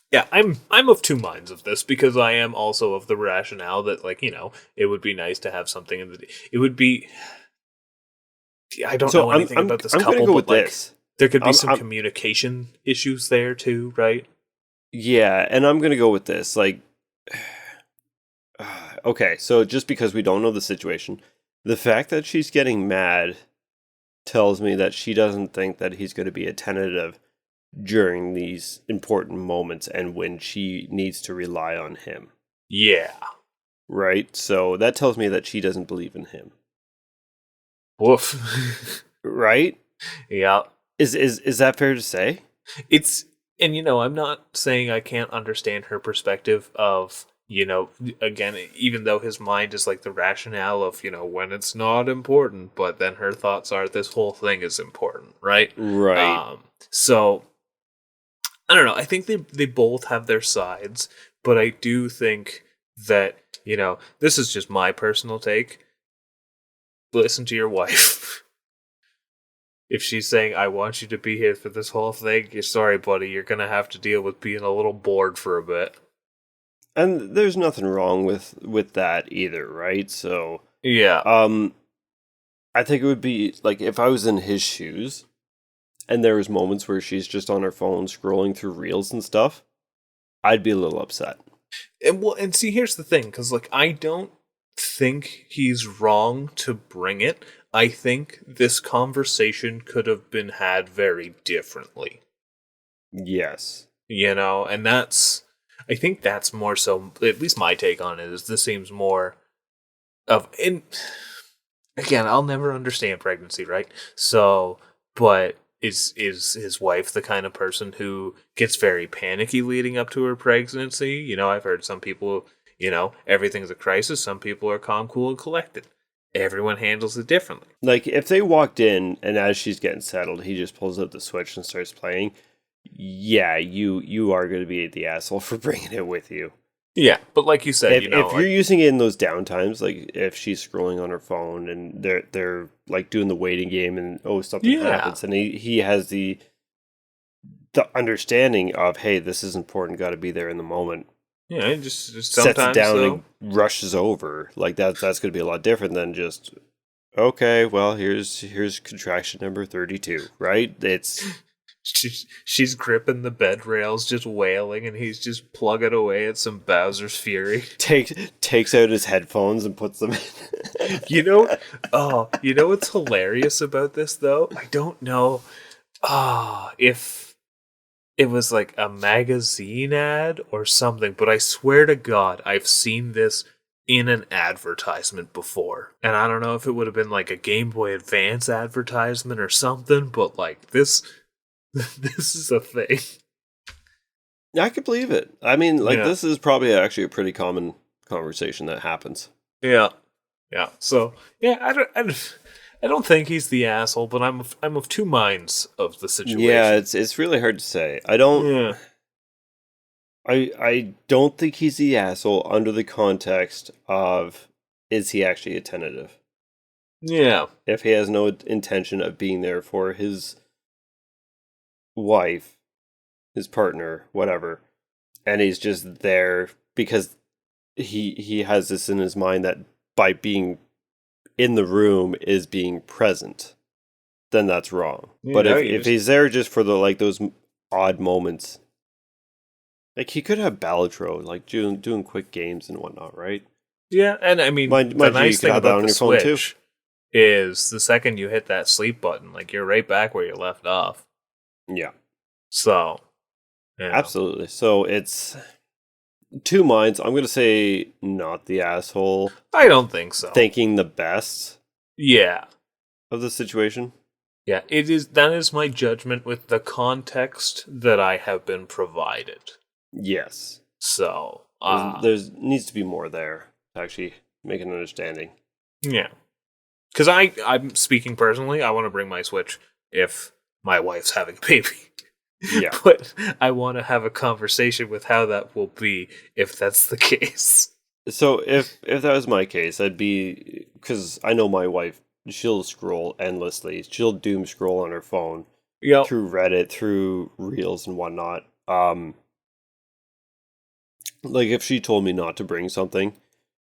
Yeah, I'm of two minds of this, because I am also of the rationale that, like, you know, it would be nice to have something in the. It would be. I don't know anything about this couple, go but like, this. There could be some communication issues there too, right? Yeah, and I'm gonna go with this. Like, okay, so just because we don't know the situation, the fact that she's getting mad tells me that she doesn't think that he's going to be attentive during these important moments and when she needs to rely on him. Yeah. Right? So that tells me that she doesn't believe in him. Woof. Right? Yeah. Is that fair to say? And you know, I'm not saying I can't understand her perspective of, you know, again, even though his mind is like the rationale of, you know, when it's not important, but then her thoughts are this whole thing is important, right? Right. So I don't know. I think they both have their sides, but I do think that, you know, this is just my personal take. Listen to your wife. if she's saying, I want you to be here for this whole thing, you're sorry, buddy, you're going to have to deal with being a little bored for a bit. And there's nothing wrong with that either, right? So, Yeah. I think it would be, like, if I was in his shoes, and there was moments where she's just on her phone scrolling through reels and stuff, I'd be a little upset. And see, here's the thing, because, like, I don't think he's wrong to bring it. I think this conversation could have been had very differently. Yes. And I think that's more so, at least my take on it, is this seems more of, and again, I'll never understand pregnancy, right? So, but is his wife the kind of person who gets very panicky leading up to her pregnancy? I've heard some people, everything's a crisis. Some people are calm, cool, and collected. Everyone handles it differently. Like, if they walked in and as she's getting settled, he just pulls out the Switch and starts playing, yeah, you are going to be the asshole for bringing it with you. Yeah, but like you said, if you're using it in those downtimes, like if she's scrolling on her phone and they're like doing the waiting game and something happens, and he has the understanding of, hey, this is important, got to be there in the moment. Yeah, just sets it down though, and rushes over. Like that's going to be a lot different than just, okay, well, here's contraction number 32, right? It's she's gripping the bed rails, just wailing, and he's just plugging away at some Bowser's Fury. Takes out his headphones and puts them in. you know what's hilarious about this though? I don't know if it was like a magazine ad or something, but I swear to God, I've seen this in an advertisement before. And I don't know if it would have been like a Game Boy Advance advertisement or something, but like this is a thing. I could believe it. I mean, this is probably actually a pretty common conversation that happens. Yeah. Yeah. So, yeah, I don't think he's the asshole, but I'm of two minds of the situation. Yeah, it's really hard to say. I don't think he's the asshole under the context of, is he actually attentive? Yeah. If he has no intention of being there for his wife, his partner, whatever, and he's just there because he has this in his mind that by being in the room is being present, then that's wrong. Yeah, but if he's there just for those odd moments, like he could have Balatro, like doing quick games and whatnot, right? Yeah, and I mean, the nice thing about the Switch is the second you hit that sleep button, like you're right back where you left off. Yeah. So, absolutely. So it's two minds. I'm going to say not the asshole. I don't think so. Thinking the best. Yeah. Of the situation. Yeah, that is my judgment with the context that I have been provided. Yes. So, there needs to be more there to actually make an understanding. Yeah. Because I'm speaking personally, I want to bring my Switch if my wife's having a baby. Yeah. But I want to have a conversation with how that will be if that's the case. So if that was my case, I'd be, because I know my wife, she'll scroll endlessly. She'll doom scroll on her phone through Reddit, through Reels and whatnot. Like if she told me not to bring something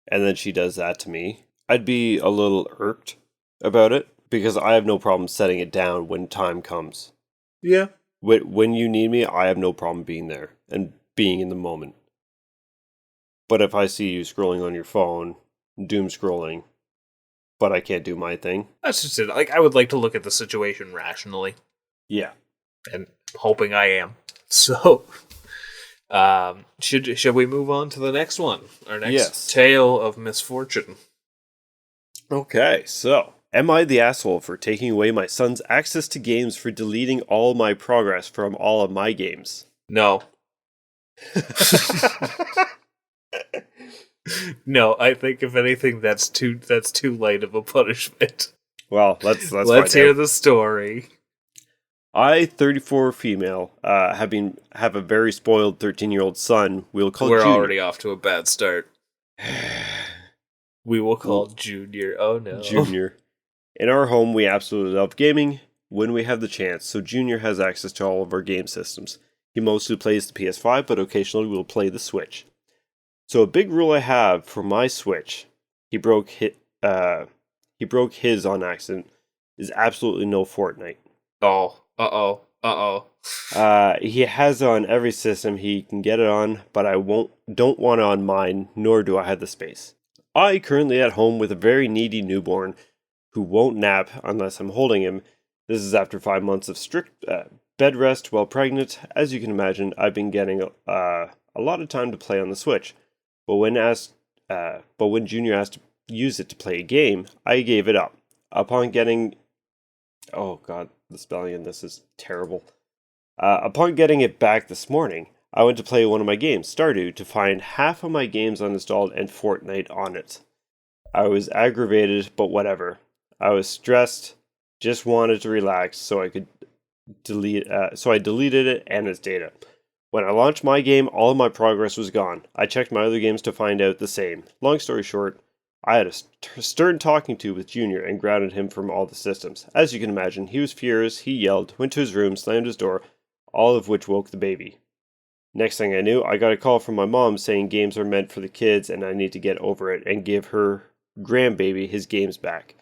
and then she does that to me, I'd be a little irked about it because I have no problem setting it down when time comes. Yeah. When you need me, I have no problem being there and being in the moment. But if I see you scrolling on your phone, doom scrolling, but I can't do my thing. That's just it. Like, I would like to look at the situation rationally. Yeah. And hoping I am. So, should we move on to the next one? Our next tale of misfortune. Okay, so, am I the asshole for taking away my son's access to games for deleting all my progress from all of my games? No. No, I think if anything, that's too light of a punishment. Well, let's hear the story. I, 34 female, have a very spoiled 13-year-old son. We're Junior. Already off to a bad start. We will call Junior. Oh no, Junior. In our home, we absolutely love gaming. when we have the chance, so Junior has access to all of our game systems. He mostly plays the PS5, but occasionally we'll play the Switch. So a big rule I have for my Switch, he broke his on accident, is absolutely no Fortnite. He has it on every system he can get it on, but I don't want it on mine, nor do I have the space. I currently at home with a very needy newborn who won't nap unless I'm holding him. This is after 5 months of strict bed rest while pregnant. As you can imagine, I've been getting a lot of time to play on the Switch. But when Junior asked to use it to play a game, I gave it up. Upon getting, oh god, the spelling in this is terrible. Upon getting it back this morning, I went to play one of my games, Stardew, to find half of my games uninstalled and Fortnite on it. I was aggravated, but whatever. I was stressed, just wanted to relax, so I could so I deleted it and its data. When I launched my game, all of my progress was gone. I checked my other games to find out the same. Long story short, I had a stern talking to with Junior and grounded him from all the systems. As you can imagine, he was furious, he yelled, went to his room, slammed his door, all of which woke the baby. Next thing I knew, I got a call from my mom saying games are meant for the kids and I need to get over it and give her grandbaby his games back.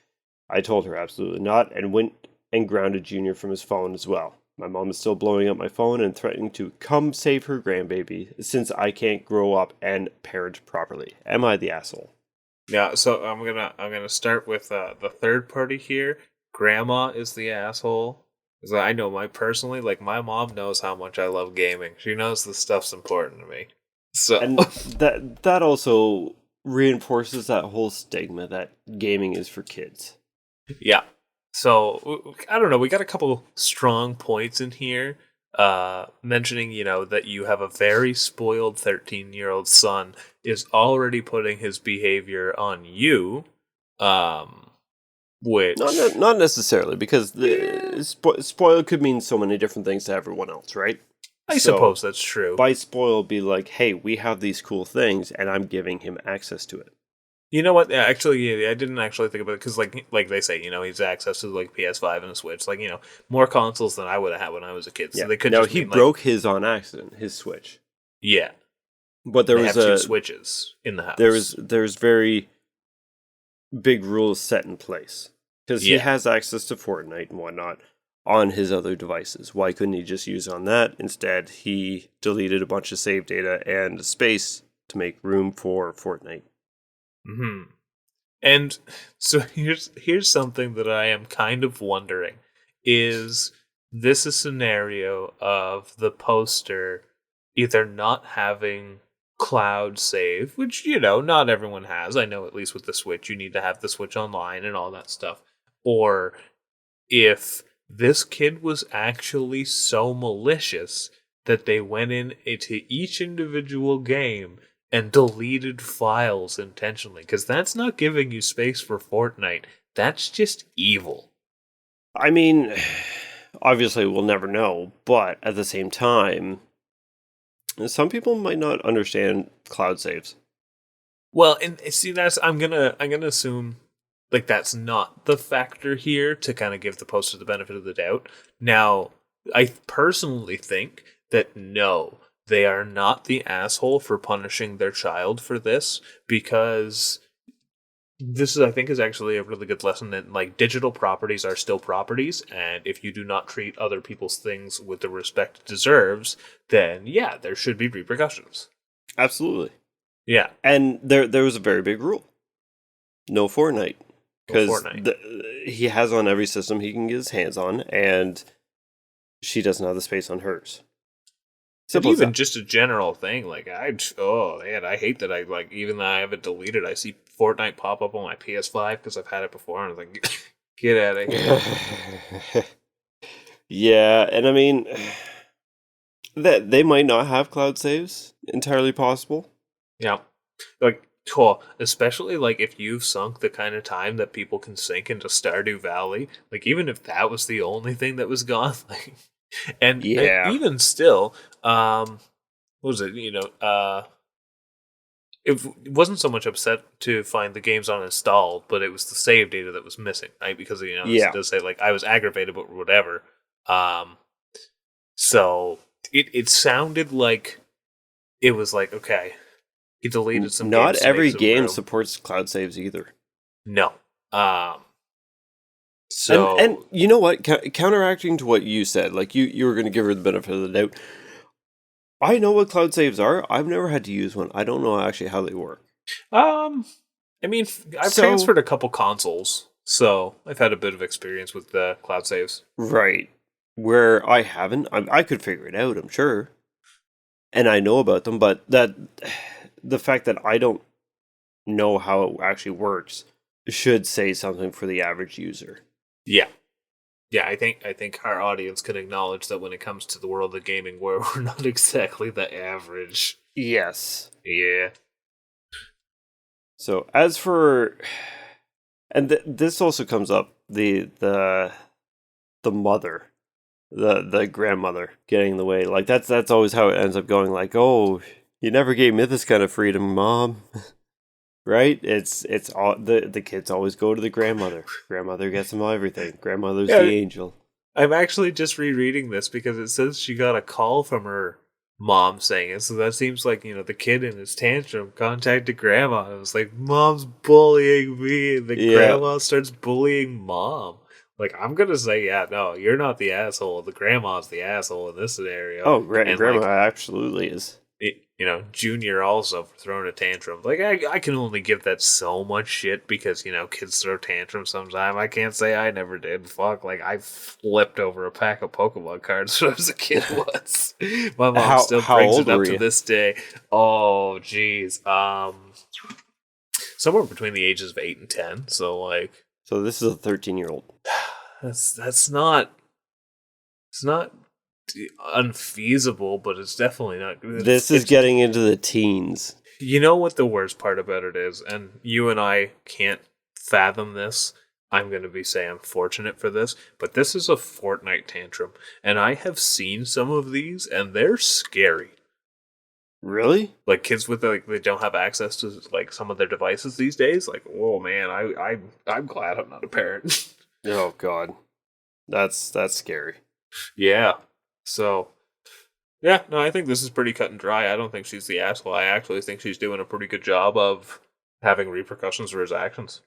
I told her absolutely not and went and grounded Junior from his phone as well. My mom is still blowing up my phone and threatening to come save her grandbaby since I can't grow up and parent properly. Am I the asshole? Yeah, so I'm gonna start with the third party here. Grandma is the asshole. Because I know my mom knows how much I love gaming. She knows this stuff's important to me. So And that also reinforces that whole stigma that gaming is for kids. yeah. So I don't know. We got a couple strong points in here, mentioning that you have a very spoiled 13-year-old son is already putting his behavior on you, which not necessarily, because the spoil could mean so many different things to everyone else, right? I suppose that's true. By spoil, be like, hey, we have these cool things, and I'm giving him access to it. You know what? Actually, I didn't actually think about it because, like they say, he's access to like PS5 and a Switch, more consoles than I would have had when I was a kid. So Yeah. they could. Now he broke his on accident, his Switch. Yeah, but there was two Switches in the house. There's very big rules set in place because he has access to Fortnite and whatnot on his other devices. Why couldn't he just use on that? Instead, he deleted a bunch of save data and space to make room for Fortnite. Mm-hmm. And so here's something that I am kind of wondering: is this a scenario of the poster either not having cloud save, which not everyone has? I know at least with the Switch, you need to have the Switch online and all that stuff. Or if this kid was actually so malicious that they went into each individual game and deleted files intentionally, because that's not giving you space for Fortnite. That's just evil. I mean, obviously we'll never know, but at the same time, some people might not understand cloud saves. Well, and see, I'm gonna assume like that's not the factor here to kind of give the poster the benefit of the doubt. Now, I personally think that no, they are not the asshole for punishing their child for this, because this I think is actually a really good lesson that like digital properties are still properties, and if you do not treat other people's things with the respect it deserves, then yeah, there should be repercussions. Absolutely. Yeah. And there was a very big rule. No Fortnite. Because he has on every system he can get his hands on, and she doesn't have the space on hers. Simple even just a general thing, like I hate that even though I have it deleted, I see Fortnite pop up on my PS5 because I've had it before, and I'm like, get out of here. Yeah, and I mean that they might not have cloud saves, entirely possible. Yeah, like cool, especially like if you've sunk the kind of time that people can sink into Stardew Valley, like even if that was the only thing that was gone, like. And even still, what was it? it wasn't so much upset to find the games uninstalled, but it was the save data that was missing, right? Because it Yeah. does say like I was aggravated, but whatever. Um, so it sounded like it was like okay, he deleted some Not games to make every some game room. supports cloud saves either. No. And So you know what? Counteracting to what you said, like you were going to give her the benefit of the doubt. I know what cloud saves are. I've never had to use one. I don't know actually how they work. I mean, I've So, transferred a couple consoles, so I've had a bit of experience with the cloud saves. right. Where I haven't, I could figure it out, I'm sure. And I know about them, but the fact that I don't know how it actually works should say something for the average user. Yeah. Yeah, I think our audience can acknowledge that when it comes to the world of gaming, we're not exactly the average. Yes. Yeah. So as for, and this also comes up the mother, the grandmother getting in the way. Like that's always how it ends up going. Like, oh, you never gave me this kind of freedom, mom. Right? It's all the kids always go to the grandmother. Grandmother gets them everything. Grandmother's Yeah, the angel. I'm actually just rereading this because it says she got a call from her mom saying it. So that seems like, the kid in his tantrum contacted grandma. It was like, Mom's bullying me. And the Yeah. grandma starts bullying mom. Like, I'm going to say, yeah, no, you're not the asshole. The grandma's the asshole in this scenario. Oh, And, grandma like, absolutely is. Junior also for throwing a tantrum. Like, I can only give that so much shit because, kids throw tantrums sometimes. I can't say I never did. Fuck, like, I flipped over a pack of Pokemon cards when I was a kid once. My mom still How brings old it up were to you? this day. Oh, jeez. Somewhere between the ages of 8 and 10. So, like, So this is a 13-year-old. that's not, it's not unfeasible, but it's definitely not good. This is It's getting into the teens. You know what the worst part about it is, and you and I can't fathom this. I'm going to be saying I'm fortunate for this, but this is a Fortnite tantrum, and I have seen some of these, and they're scary. Really? Like kids with like they don't have access to like some of their devices these days. Like, oh man, I'm glad I'm not a parent. Oh god. That's scary. Yeah. So yeah, no, I think this is pretty cut and dry. I don't think she's the asshole. I actually think she's doing a pretty good job of having repercussions for his actions.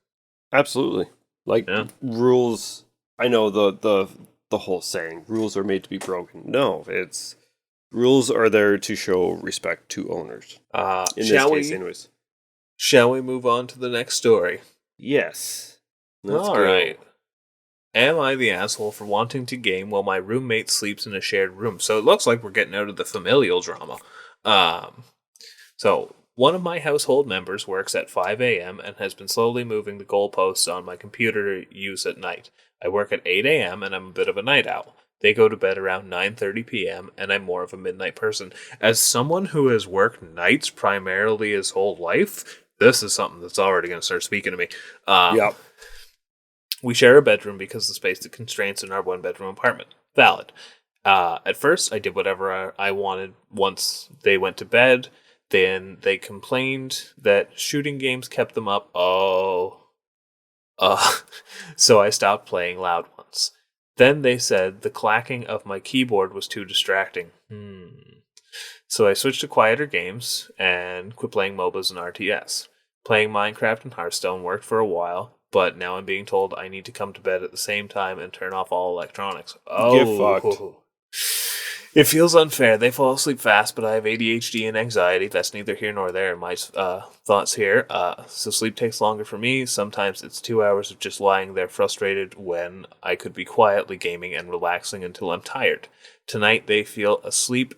Absolutely. Like Yeah. rules, I know the whole saying, rules are made to be broken. No, it's rules are there to show respect to owners. In this case anyways. Shall we move on to the next story? Yes. Let's All go. right. Am I the asshole for wanting to game while my roommate sleeps in a shared room? So it looks like we're getting out of the familial drama. So one of my household members works at 5 a.m. and has been slowly moving the goalposts on my computer to use at night. I work at 8 a.m. and I'm a bit of a night owl. They go to bed around 9:30 p.m. and I'm more of a midnight person. As someone who has worked nights primarily his whole life, this is something that's already going to start speaking to me. Yep. We share a bedroom because the space constraints in our one-bedroom apartment. Valid. At first, I did whatever I wanted once they went to bed. Then they complained that shooting games kept them up. So I stopped playing loud ones. Then they said the clacking of my keyboard was too distracting. So I switched to quieter games and quit playing MOBAs and RTS. Playing Minecraft and Hearthstone worked for a while, but now I'm being told I need to come to bed at the same time and turn off all electronics. Get fucked. It feels unfair. They fall asleep fast, but I have ADHD and anxiety. That's neither here nor there in my thoughts here. So sleep takes longer for me. Sometimes it's 2 hours of just lying there frustrated when I could be quietly gaming and relaxing until I'm tired. Tonight they fell asleep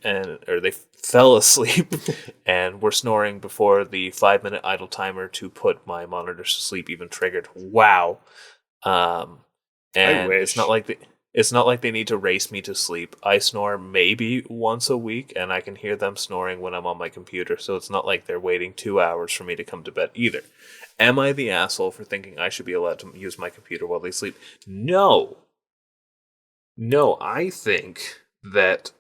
and were snoring before the 5-minute idle timer to put my monitors to sleep even triggered. Wow. And I wish. it's not like they need to race me to sleep. I snore maybe once a week, and I can hear them snoring when I'm on my computer, so it's not like they're waiting 2 hours for me to come to bed either. Am I the asshole for thinking I should be allowed to use my computer while they sleep? No. No, I think that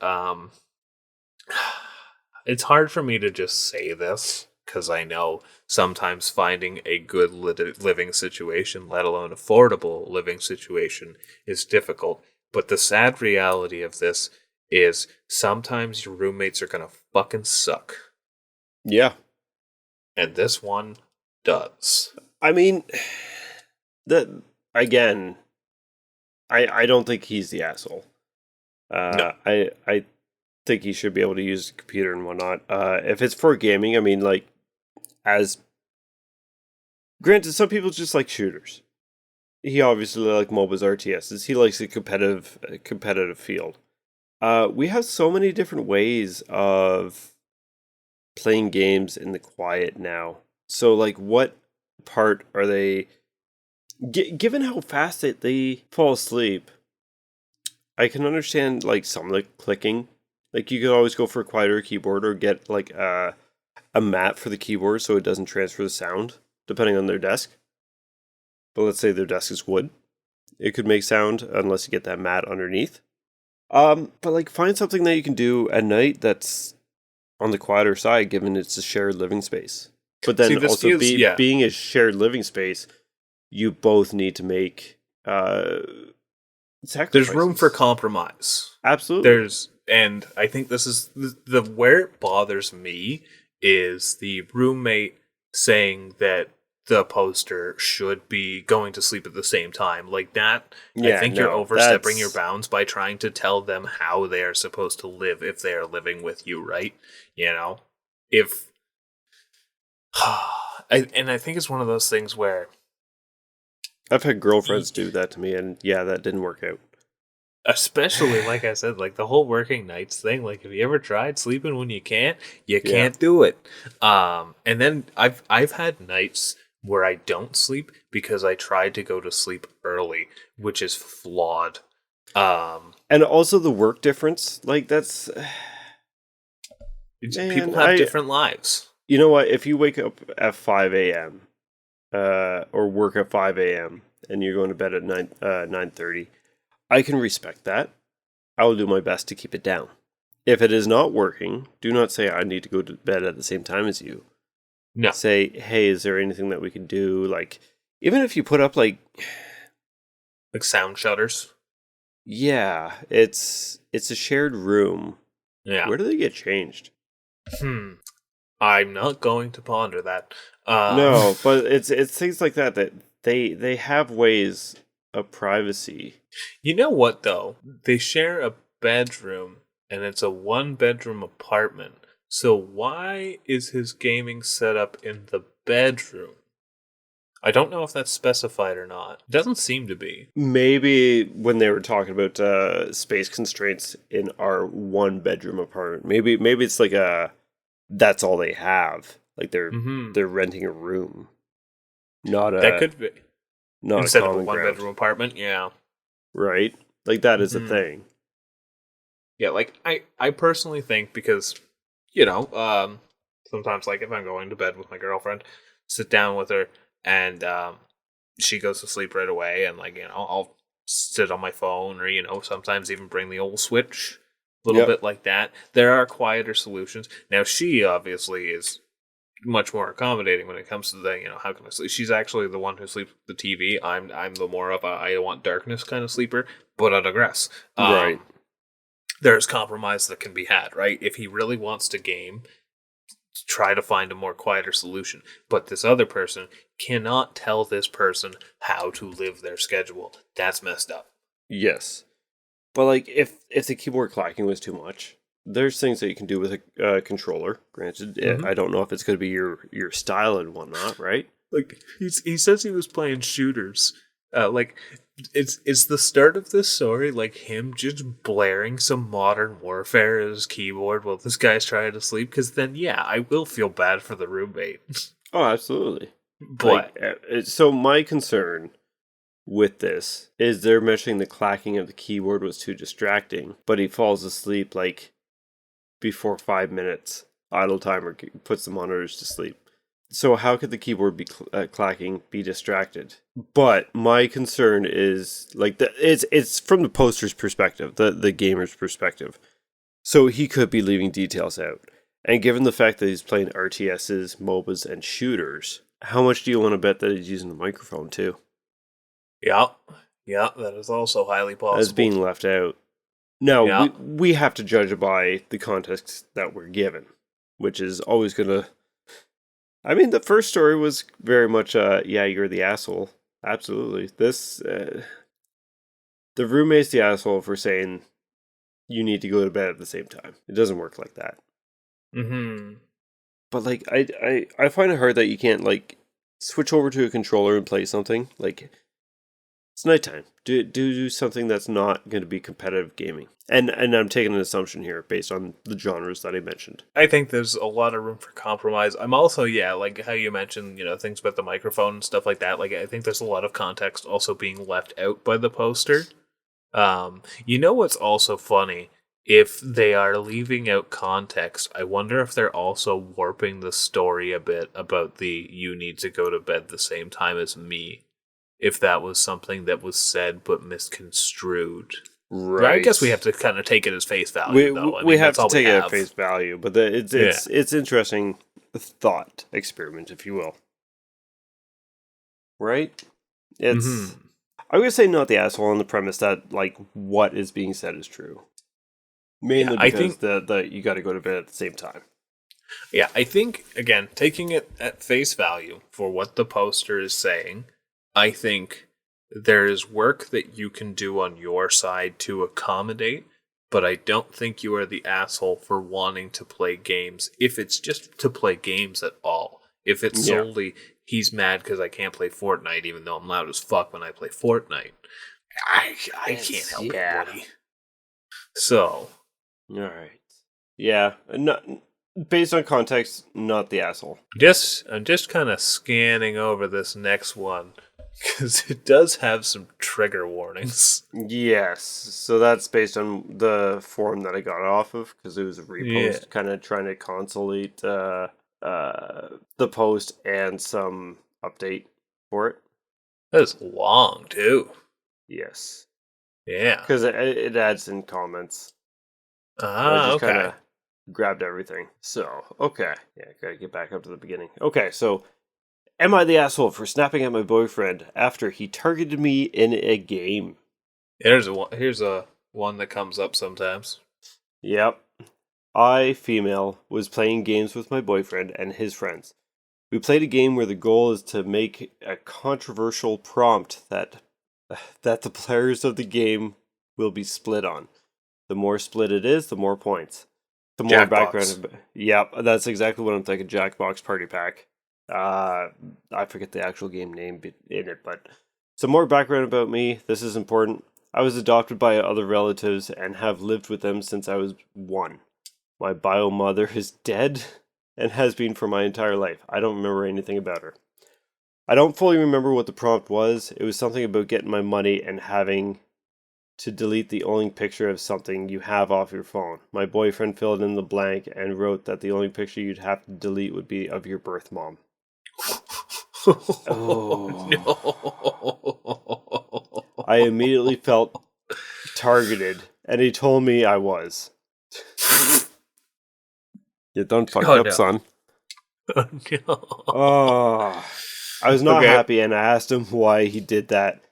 it's hard for me to just say this, because I know sometimes finding a good living situation, let alone affordable living situation, is difficult. But the sad reality of this is sometimes your roommates are going to fucking suck. Yeah. And this one does. I mean, again, I don't think he's the asshole. No. I think he should be able to use the computer and whatnot. If it's for gaming, I mean, like, as granted, some people just like shooters. He obviously like MOBAs, RTSs. He likes a competitive field. We have so many different ways of playing games in the quiet now. So, like, what part are they? Given how fast they fall asleep, I can understand like some of the clicking. Like, you could always go for a quieter keyboard or get like a mat for the keyboard so it doesn't transfer the sound, depending on their desk. But let's say their desk is wood. It could make sound unless you get that mat underneath. But like, find something that you can do at night that's on the quieter side, given it's a shared living space. But then also being a shared living space, you both need to make sacrifices. There's room for compromise. Absolutely. And I think this is the where it bothers me is the roommate saying that the poster should be going to sleep at the same time. Like that, I think you're overstepping your bounds by trying to tell them how they are supposed to live if they are living with you, right? You know? If... and I think it's one of those things where... I've had girlfriends do that to me, and yeah, that didn't work out. Especially, like I said, like the whole working nights thing. Like, have you ever tried sleeping when you can't do it. And then I've had nights where I don't sleep because I tried to go to sleep early, which is flawed. And also the work difference, like that's... people have different lives. You know what? If you wake up at 5 a.m. Or work at 5 a.m. and you're going to bed at 9:30, I can respect that. I will do my best to keep it down. If it is not working, do not say I need to go to bed at the same time as you. No. Say, hey, is there anything that we can do? Like, even if you put up like sound shutters. Yeah, it's a shared room. Yeah. Where do they get changed? I'm not going to ponder that. No, but it's things like that they have ways of privacy. You know what though? They share a bedroom and it's a 1-bedroom apartment. So why is his gaming set up in the bedroom? I don't know if that's specified or not. It doesn't seem to be. Maybe when they were talking about space constraints in our 1-bedroom apartment, maybe it's like that's all they have. Like they're renting a room, that could be not instead a of a common 1-bedroom apartment. Yeah, right. Like that is a thing. Yeah, like I personally think because sometimes like if I'm going to bed with my girlfriend, sit down with her and she goes to sleep right away, and like I'll sit on my phone or sometimes even bring the old Switch. A little bit like that. There are quieter solutions. Now, she obviously is much more accommodating when it comes to the, how can I sleep? She's actually the one who sleeps with the TV. I'm the more of a I want darkness kind of sleeper, but I digress. Right. There's compromise that can be had, right? If he really wants to game, try to find a more quieter solution. But this other person cannot tell this person how to live their schedule. That's messed up. Yes. But like, if the keyboard clacking was too much, there's things that you can do with a controller. Granted, I don't know if it's going to be your style and whatnot, right? Like he says he was playing shooters. Like it's the start of this story, like him just blaring some Modern Warfare as his keyboard while this guy's trying to sleep. Because then, I will feel bad for the roommate. Oh, absolutely. But so my concern with this is they're mentioning the clacking of the keyboard was too distracting, but he falls asleep like before 5 minutes. Idle timer puts the monitors to sleep. So how could the keyboard be clacking, be distracted? But my concern is like it's from the poster's perspective, the gamer's perspective. So he could be leaving details out. And given the fact that he's playing RTSs, MOBAs, and shooters, how much do you want to bet that he's using the microphone too? Yeah. Yeah, that is also highly possible. As being left out. No, Yeah. we have to judge by the context that we're given, which is always going to... I mean, the first story was very much, yeah, you're the asshole. Absolutely. This... the roommate's the asshole for saying you need to go to bed at the same time. It doesn't work like that. Mm-hmm. But, like, I find it hard that you can't, like, switch over to a controller and play something. Like, it's nighttime. Do something that's not going to be competitive gaming. And I'm taking an assumption here based on the genres that I mentioned. I think there's a lot of room for compromise. I'm also, like how you mentioned, things about the microphone and stuff like that. Like, I think there's a lot of context also being left out by the poster. What's also funny? If they are leaving out context, I wonder if they're also warping the story a bit about the you need to go to bed the same time as me. If that was something that was said but misconstrued. Right. But I guess we have to kind of take it as face value, though. We have to take it at face value, but it's interesting thought experiment, if you will. Right? It's... Mm-hmm. I would say not the asshole on the premise that, like, what is being said is true. Mainly because the you got to go to bed at the same time. Yeah, I think, again, taking it at face value for what the poster is saying, I think there is work that you can do on your side to accommodate, but I don't think you are the asshole for wanting to play games, if it's just to play games at all. If it's solely, he's mad because I can't play Fortnite, even though I'm loud as fuck when I play Fortnite. I can't help it, buddy. So... Alright. Yeah, based on context, not the asshole. I'm just kind of scanning over this next one, because it does have some trigger warnings. Yes, so that's based on the forum that I got off of, because it was a repost, kind of trying to consolidate the post and some update for it. That's long, too. Yes. Yeah. Because it adds in comments. I just kind of grabbed everything. So, okay. Yeah, gotta get back up to the beginning. Okay, so, am I the asshole for snapping at my boyfriend after he targeted me in a game? Here's a one that comes up sometimes. Yep. I, female, was playing games with my boyfriend and his friends. We played a game where the goal is to make a controversial prompt that the players of the game will be split on. The more split it is, the more points. The more background. Yep, that's exactly what I'm thinking. Jackbox Party Pack. I forget the actual game name in it, but some more background about me. This is important. I was adopted by other relatives and have lived with them since I was 1. My bio mother is dead and has been for my entire life. I don't remember anything about her. I don't fully remember what the prompt was. It was something about getting my money and having to delete the only picture of something you have off your phone. My boyfriend filled in the blank and wrote that the only picture you'd have to delete would be of your birth mom. Oh no. I immediately felt targeted, and he told me I was. You done fucked up, son. Oh, no. Oh, I was not happy, and I asked him why he did that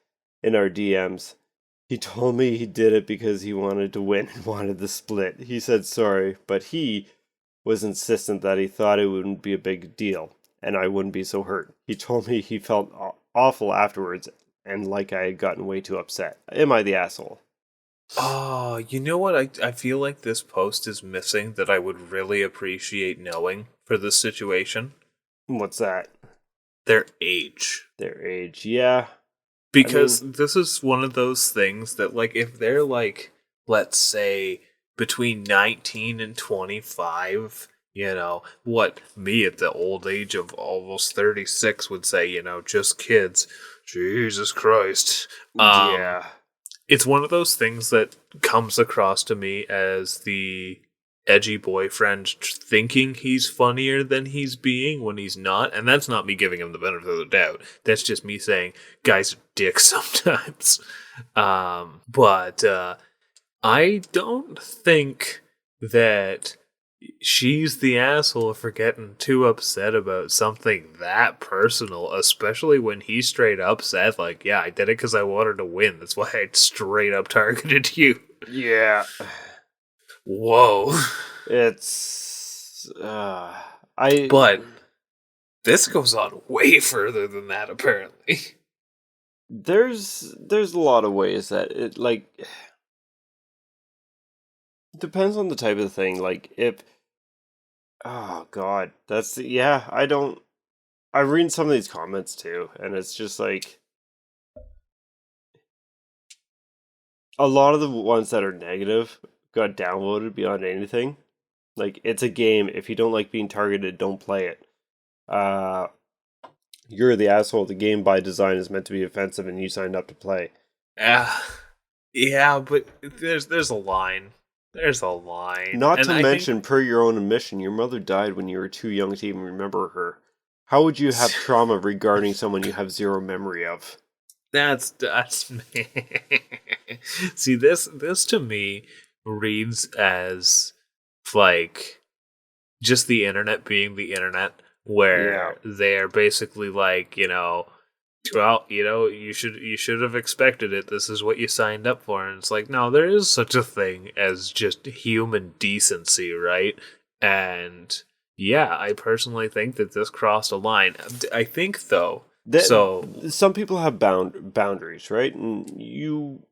in our DMs. He told me he did it because he wanted to win and wanted the split. He said sorry, but he was insistent that he thought it wouldn't be a big deal, and I wouldn't be so hurt. He told me he felt awful afterwards, and like I had gotten way too upset. Am I the asshole? Oh, you know what? I feel like this post is missing that I would really appreciate knowing for this situation. What's that? Their age. Their age, yeah. Because this is one of those things that, like, if they're, like, let's say, between 19 and 25, what me at the old age of almost 36 would say, just kids. Jesus Christ. Yeah. It's one of those things that comes across to me as the edgy boyfriend thinking he's funnier than he's being when he's not, and that's not me giving him the benefit of the doubt. That's just me saying guys are dicks sometimes. But I don't think that she's the asshole for getting too upset about something that personal, especially when he straight up said, like, yeah, I did it because I wanted to win. That's why I straight up targeted you. Yeah. Whoa. It's But this goes on way further than that, apparently. there's a lot of ways that it like depends on the type of thing. Like if oh god, that's yeah, I read some of these comments too, and it's just like a lot of the ones that are negative got downvoted beyond anything. Like it's a game. If you don't like being targeted, don't play it. Uh you're the asshole. The game by design is meant to be offensive and you signed up to play. Yeah, but there's a line. There's a line. Not And to I think mention, per your own admission, your mother died when you were too young to even remember her. How would you have trauma regarding someone you have zero memory of? that's See, this to me reads as like just the internet being the internet, Yeah. where they're basically like, well, you should have expected it. This is what you signed up for. And it's like, no, there is such a thing as just human decency, right? And yeah, I personally think that this crossed a line. I think though. So Some people have boundaries, right? And you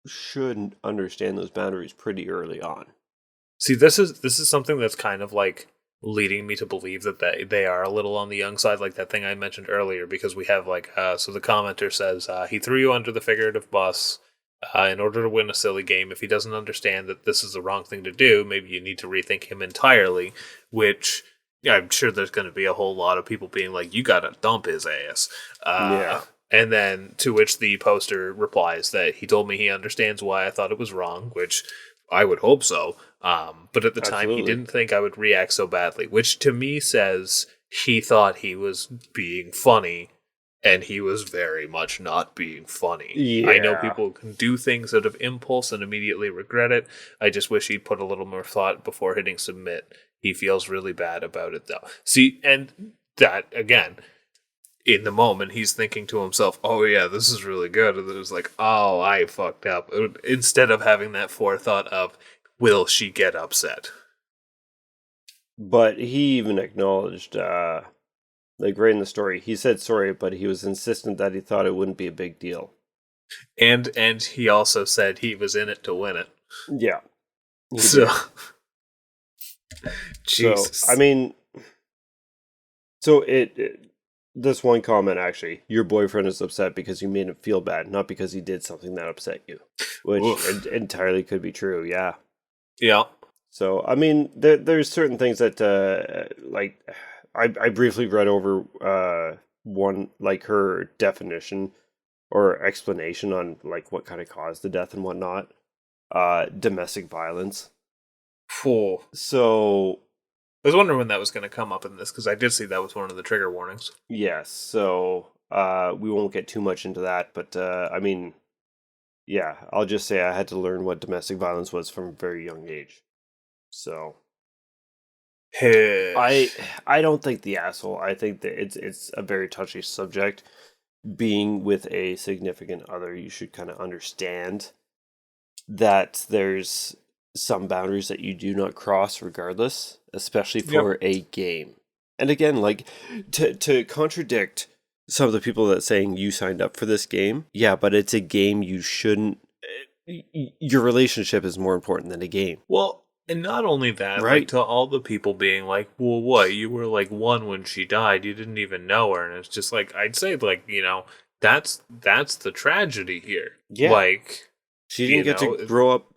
should understand those boundaries pretty early on. see, this is something that's kind of like leading me to believe that they are a little on the young side, like that thing I mentioned earlier, because we have like so the commenter says he threw you under the figurative bus in order to win a silly game. If he doesn't understand that this is the wrong thing to do, maybe you need to rethink him entirely. Which, yeah, I'm sure there's going to be a whole lot of people being like, "You gotta dump his ass." Yeah. And then to which the poster replies that he told me he understands why I thought it was wrong, which I would hope so. But at the time, he Absolutely. didn't think I would react so badly, which to me says he thought he was being funny, and he was very much not being funny. I know Yeah. people can do things out of impulse and immediately regret it. I just wish he'd put a little more thought before hitting submit. He feels really bad about it, though. See, and that, again, in the moment, he's thinking to himself, oh yeah, this is really good. And then it's like, oh, I fucked up. Instead of having that forethought of, will she get upset? But he even acknowledged, like right in the story, he said sorry, but he was insistent that he thought it wouldn't be a big deal. And he also said he was in it to win it. Yeah. He So, did. Jesus. So, I mean, so this one comment actually, your boyfriend is upset because you made him feel bad, not because he did something that upset you, which entirely could be true. Yeah. Yeah. So, I mean, there's certain things that, like, I briefly read over one, like her definition or explanation on like what kind of caused the death and whatnot. Domestic violence. Oh. So I was wondering when that was going to come up in this, because I did see that was one of the trigger warnings. yes, so we won't get too much into that, but I mean, yeah, I'll just say I had to learn what domestic violence was from a very young age. So I don't think the asshole. I think that it's a very touchy subject. Being with a significant other, you should kind of understand that there's some boundaries that you do not cross regardless, especially for a game. And again, like to contradict some of the people that saying you signed up for this game, yeah, but it's a game you shouldn't your relationship is more important than a game. Well, and not only that, Right. like to all the people being like, well, what? You were like one when she died. You didn't even know her. And it's just like, I'd say, like, that's the tragedy here. Yeah. Like, She didn't get to grow up.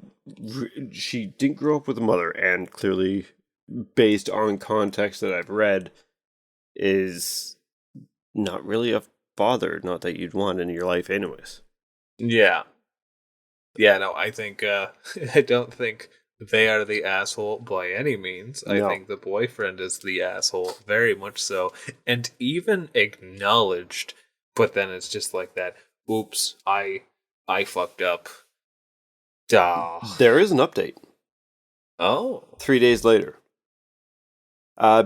She didn't grow up with a mother, and clearly, based on context that I've read, is not really a father. Not that you'd want in your life, anyways. Yeah. Yeah, no, I think, I don't think they are the asshole by any means. I No. think the boyfriend is the asshole, very much so. And even acknowledged, but then it's just like that, oops, I fucked up. Duh. There is an update. Oh. 3 days later.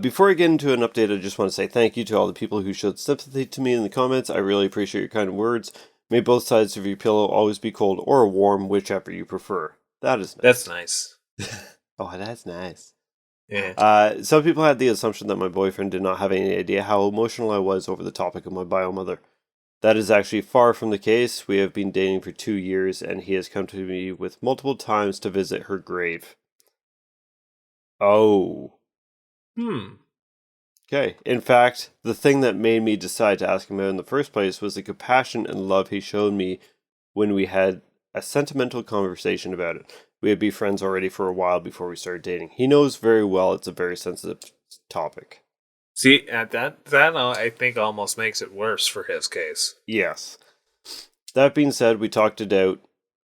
Before I get into an update, I just want to say thank you to all the people who showed sympathy to me in the comments. I really appreciate your kind words. May both sides of your pillow always be cold or warm, whichever you prefer. That is nice. That's nice. Oh, that's nice. Yeah. Some people had the assumption that my boyfriend did not have any idea how emotional I was over the topic of my bio mother. That is actually far from the case. We have been dating for 2 years, and he has come to me with multiple times to visit her grave. Oh. Okay. In fact, the thing that made me decide to ask him out in the first place was the compassion and love he showed me when we had a sentimental conversation about it. We had been friends already for a while before we started dating. He knows very well it's a very sensitive topic. See, that I think almost makes it worse for his case. Yes. That being said, we talked it out,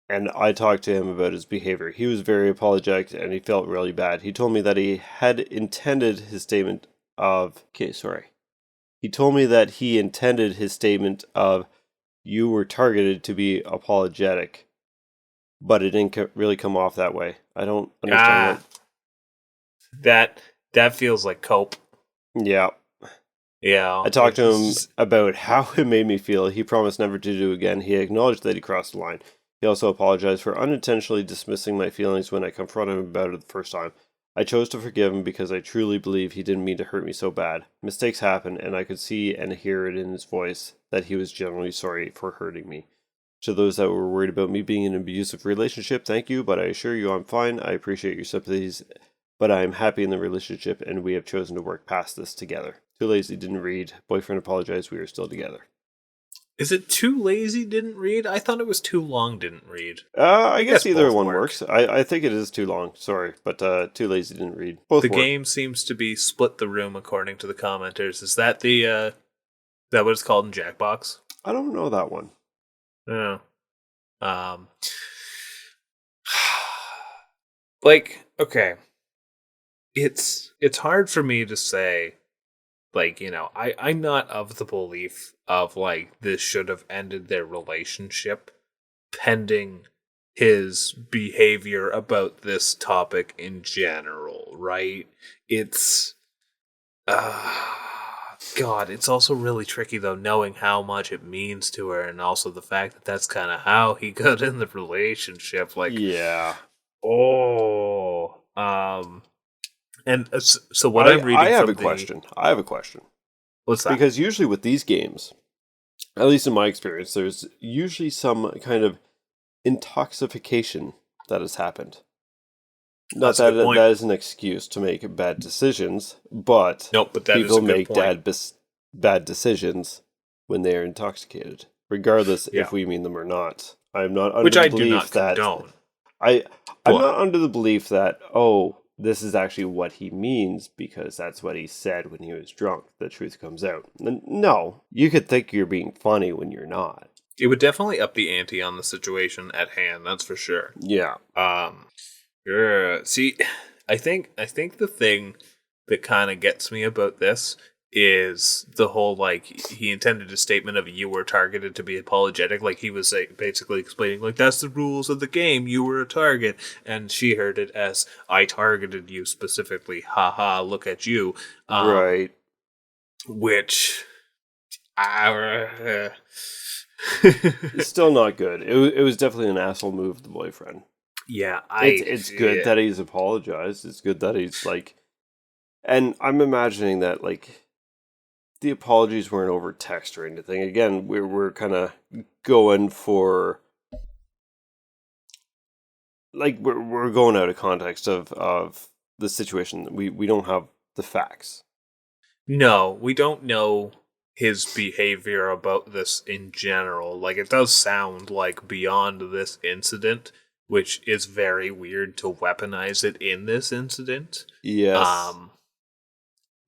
and I talked to him about his behavior. He was very apologetic, and he felt really bad. He told me that he had intended his statement of... He told me that he intended his statement of, you were targeted to be apologetic, but it didn't really come off that way. I don't understand That feels like cope. Yeah. Yeah. I talked to him about how it made me feel. He promised never to do it again. He acknowledged that he crossed the line. He also apologized for unintentionally dismissing my feelings when I confronted him about it the first time. I chose to forgive him because I truly believe he didn't mean to hurt me so bad. Mistakes happen, and I could see and hear it in his voice that he was genuinely sorry for hurting me. To those that were worried about me being in an abusive relationship, thank you, but I assure you I'm fine. I appreciate your sympathies, but I am happy in the relationship, and we have chosen to work past this together. Too lazy, didn't read. Boyfriend apologized, we are still together. Is it too lazy, didn't read? I thought it was too long, didn't read. I guess either one works. I think it is too long, sorry, but too lazy, didn't read. Both work. Game seems to be split the room according to the commenters. Is that that what it's called in Jackbox? I don't know that one. No. Like, okay. It's hard for me to say, like, you know, I'm not of the belief of, like, this should have ended their relationship pending his behavior about this topic in general, right? It's God, it's also really tricky though, knowing how much it means to her, and also the fact that that's kind of how he got in the relationship. Like, yeah. And so what I'm reading, I have a question. What's that? Because usually with these games, at least in my experience, there's usually some kind of intoxication that has happened. Not that that is an excuse to make bad decisions, but people make bad decisions when they are intoxicated, regardless if we mean them or not. I'm not under the belief that I'm not under the belief that this is actually what he means because that's what he said when he was drunk. The truth comes out. No, you could think you're being funny when you're not. It would definitely up the ante on the situation at hand. That's for sure. Yeah. See, I think the thing that kind of gets me about this is the whole, like, he intended a statement of you were targeted to be apologetic. Like, he was basically explaining, like, that's the rules of the game. You were a target. And she heard it as, I targeted you specifically. Ha ha, look at you. Right. Which... It's still not good. It was definitely an asshole move of the boyfriend. Yeah, it's good that he's apologized. It's good that he's like, and I'm imagining that like the apologies weren't over text or anything. Again, we're kind of going for like we're going out of context of the situation. We don't have the facts. No, we don't know his behavior about this in general. Like, it does sound like beyond this incident, which is very weird to weaponize it in this incident. Yes.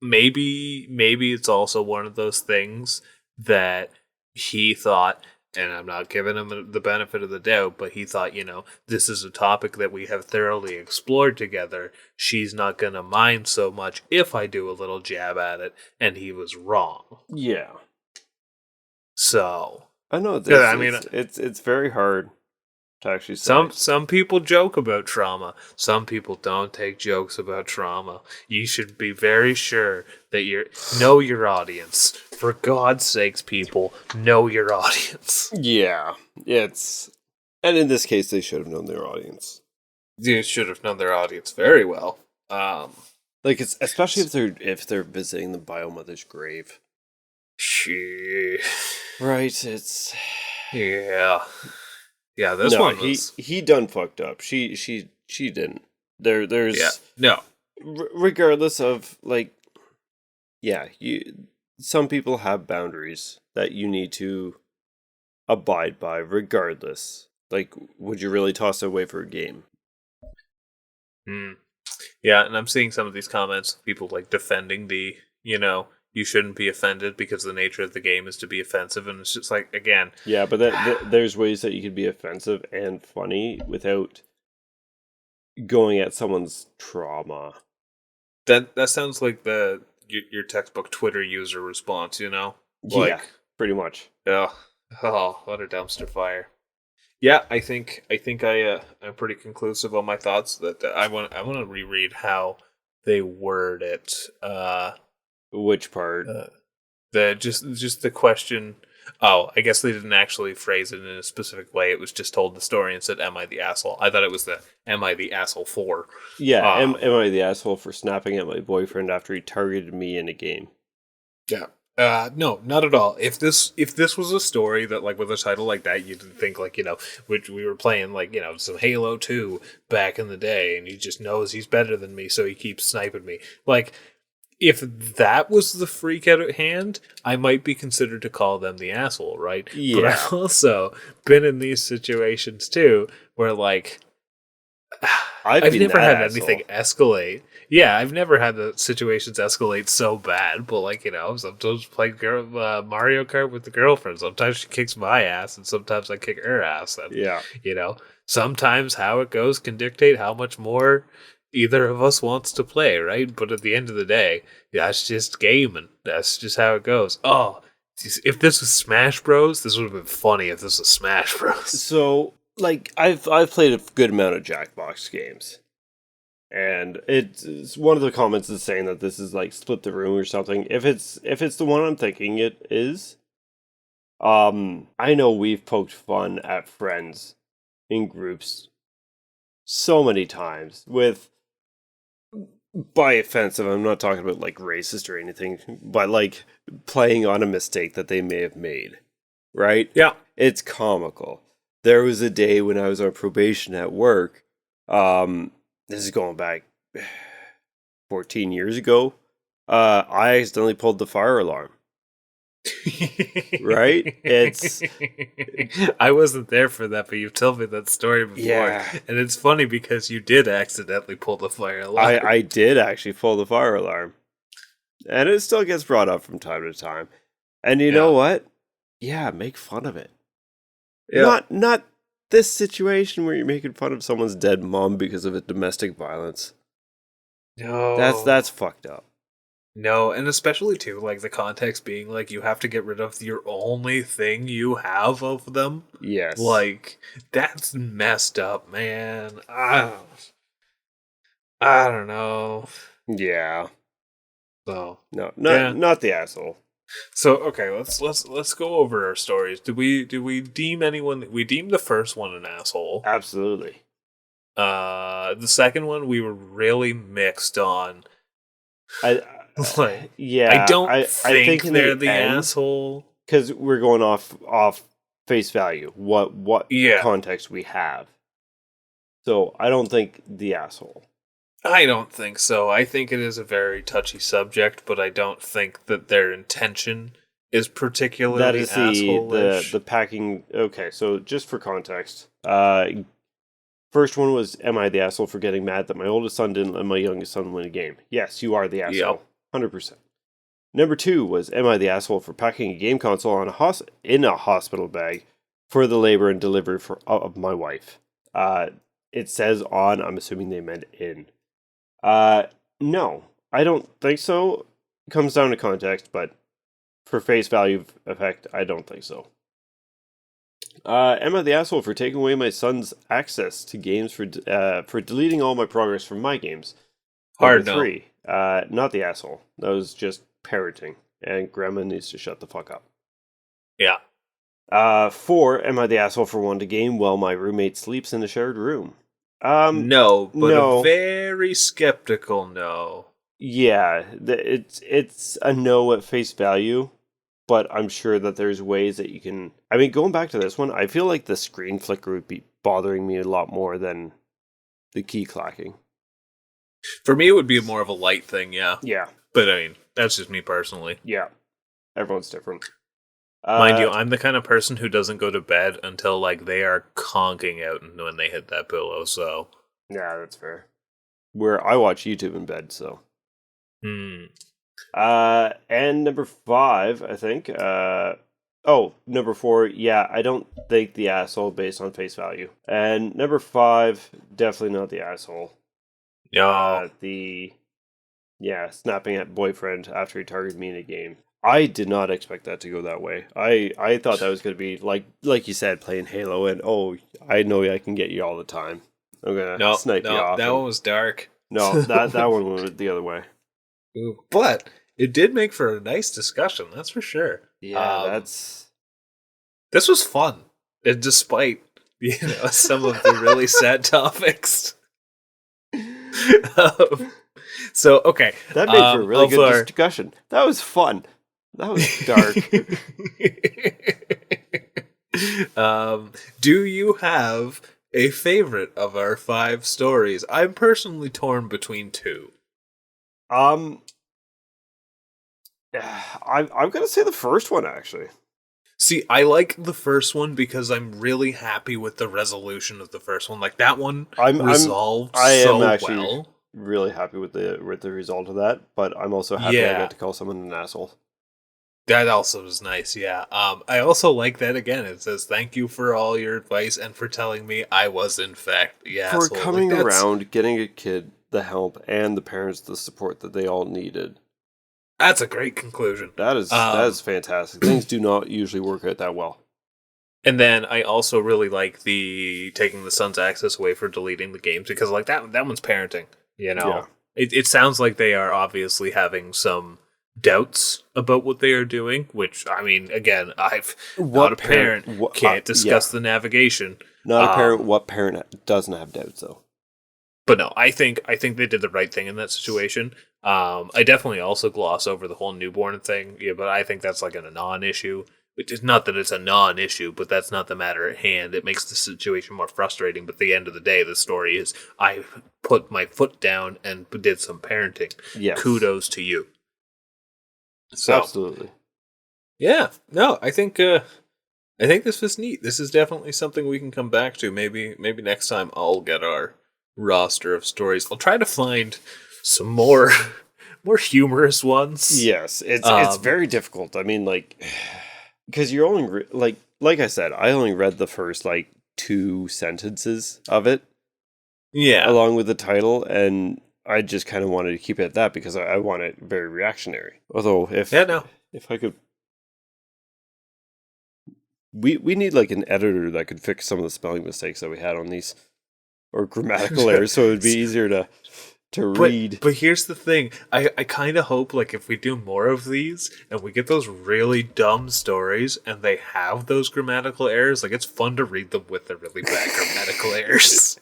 Maybe it's also one of those things that he thought, and I'm not giving him the benefit of the doubt, but he thought, you know, this is a topic that we have thoroughly explored together. She's not going to mind so much if I do a little jab at it, and he was wrong. Yeah. So I know. It's very hard to actually say. Some people joke about trauma. Some people don't take jokes about trauma. You should be very sure that know your audience. For God's sakes, people, know your audience. Yeah, and in this case, they should have known their audience. They should have known their audience very well. Like it's especially if they're visiting the biomother's grave. Right, it's yeah. This one was... he done fucked up. She didn't. There's no. Regardless of like, some people have boundaries that you need to abide by. Regardless, like, would you really toss it away for a game? Yeah, and I'm seeing some of these comments, people like defending the, you shouldn't be offended because the nature of the game is to be offensive, and it's just like, again... Yeah, but there's ways that you could be offensive and funny without going at someone's trauma. That sounds like your textbook Twitter user response, Like, yeah, pretty much. Oh, what a dumpster fire. Yeah, I think I'm pretty conclusive on my thoughts that I want to reread how they word it. Which part? Just the question. Oh, I guess they didn't actually phrase it in a specific way. It was just told the story and said, "Am I the asshole?" I thought it was "Am I the asshole for?" Yeah, am I the asshole for snapping at my boyfriend after he targeted me in a game? Yeah. No, not at all. If this was a story that, like, with a title like that, you'd think, like, which we were playing, like, some Halo 2 back in the day, and he just knows he's better than me, so he keeps sniping me. Like, if that was the freak out at hand, I might be considered to call them the asshole, right? Yeah. But I've also been in these situations too, where, like, I've never had anything escalate. Yeah, I've never had the situations escalate so bad, but, like, sometimes play Mario Kart with the girlfriend. Sometimes she kicks my ass, and sometimes I kick her ass. And, sometimes how it goes can dictate how much more either of us wants to play, right? But at the end of the day, that's just gaming. That's just how it goes. Oh, if this was Smash Bros, this would have been funny if this was Smash Bros. So, like, I've played a good amount of Jackbox games. And it's one of the comments is saying that this is like Split the Room or something. If it's the one I'm thinking it is, I know we've poked fun at friends in groups so many times with, by offensive, I'm not talking about like racist or anything, but like playing on a mistake that they may have made, right? Yeah. It's comical. There was a day when I was on probation at work, this is going back 14 years ago. I accidentally pulled the fire alarm. Right? I wasn't there for that, but you've told me that story before. Yeah. And it's funny because you did accidentally pull the fire alarm. I did actually pull the fire alarm. And it still gets brought up from time to time. And you know what? Yeah, make fun of it. Yeah. Not this situation where you're making fun of someone's dead mom because of a domestic violence. No. That's fucked up. No, and especially too, like, the context being like you have to get rid of your only thing you have of them. Yes. Like, that's messed up, man. I don't know. Yeah. So not the asshole. So okay, let's go over our stories. Do we deem anyone? We deemed the first one an asshole. Absolutely. The second one we were really mixed on. I don't think they're the asshole because we're going off face value. What context we have. So I don't think the asshole. I don't think so. I think it is a very touchy subject, but I don't think that their intention is particularly asshole-ish. the packing. Okay, so just for context, first one was, am I the asshole for getting mad that my oldest son didn't let my youngest son win a game? Yes, you are the asshole. 100%. Number 2 was, am I the asshole for packing a game console in a hospital bag for the labor and delivery of my wife? It says on, I'm assuming they meant in. No, I don't think so. It comes down to context, but for face value effect, I don't think so. Am I the asshole for taking away my son's access to games for deleting all my progress from my games? Hard Number no. 3, not the asshole. That was just parenting, and grandma needs to shut the fuck up. Yeah. 4, am I the asshole for wanting to game while my roommate sleeps in a shared room? No, but no. a very skeptical no. Yeah, it's a no at face value, but I'm sure that there's ways that you can. I mean, going back to this one, I feel like the screen flicker would be bothering me a lot more than the key clacking. For me, it would be more of a light thing, yeah. Yeah, But I mean, that's just me personally. yeah. Everyone's different. Mind you, I'm the kind of person who doesn't go to bed until like they are conking out when they hit that pillow. So yeah, that's fair. Where I watch YouTube in bed, so. Hmm. And number 5, I think. Number 4, yeah, I don't think the asshole based on face value. And number 5, definitely not the asshole. No. Snapping at boyfriend after he targeted me in a game. I did not expect that to go that way. I thought that was going to be like you said, playing Halo, and I know I can get you all the time. I'm gonna snipe you off. That one was dark. No, that one went the other way. Ooh, but it did make for a nice discussion, that's for sure. Yeah, this was fun, despite some of the really sad topics. So okay, that made for a really good discussion. That was fun. That was dark. Do you have a favorite of our 5 stories? I'm personally torn between 2. I'm gonna say the first one, actually. See, I like the first one because I'm really happy with the resolution of the first one. Like that one resolved so well. Really happy with the result of that, but I'm also happy I got to call someone an asshole. That also was nice, yeah. I also like that again. It says, "Thank you for all your advice and for telling me I was in fact the asshole." For coming around, getting a kid the help and the parents the support that they all needed. That's a great conclusion. That is fantastic. Things do not usually work out that well. And then I also really like the taking the son's access away for deleting the games, because like that one's parenting. Yeah. It sounds like they are obviously having some doubts about what they are doing, which, I mean, again, not a parent, can't discuss the navigation. Not a parent. What parent doesn't have doubts, though? But no, I think they did the right thing in that situation. I definitely also gloss over the whole newborn thing, but I think that's like a non-issue. Which is not that it's a non-issue, but that's not the matter at hand. It makes the situation more frustrating, but at the end of the day, the story is, I put my foot down and did some parenting. Yes. Kudos to you. So, absolutely. Yeah. No, I think this was neat. This is definitely something we can come back to. Maybe next time I'll get our roster of stories. I'll try to find some more humorous ones. Yes, it's very difficult. I mean, like, because you're only like I said, I only read the first 2 sentences of it. Yeah, along with the title, and I just kind of wanted to keep it at that because I want it very reactionary. Although if I could, we need an editor that could fix some of the spelling mistakes that we had on these, or grammatical errors, so it would be easier to read. But here's the thing. I kind of hope if we do more of these and we get those really dumb stories and they have those grammatical errors, it's fun to read them with the really bad grammatical errors.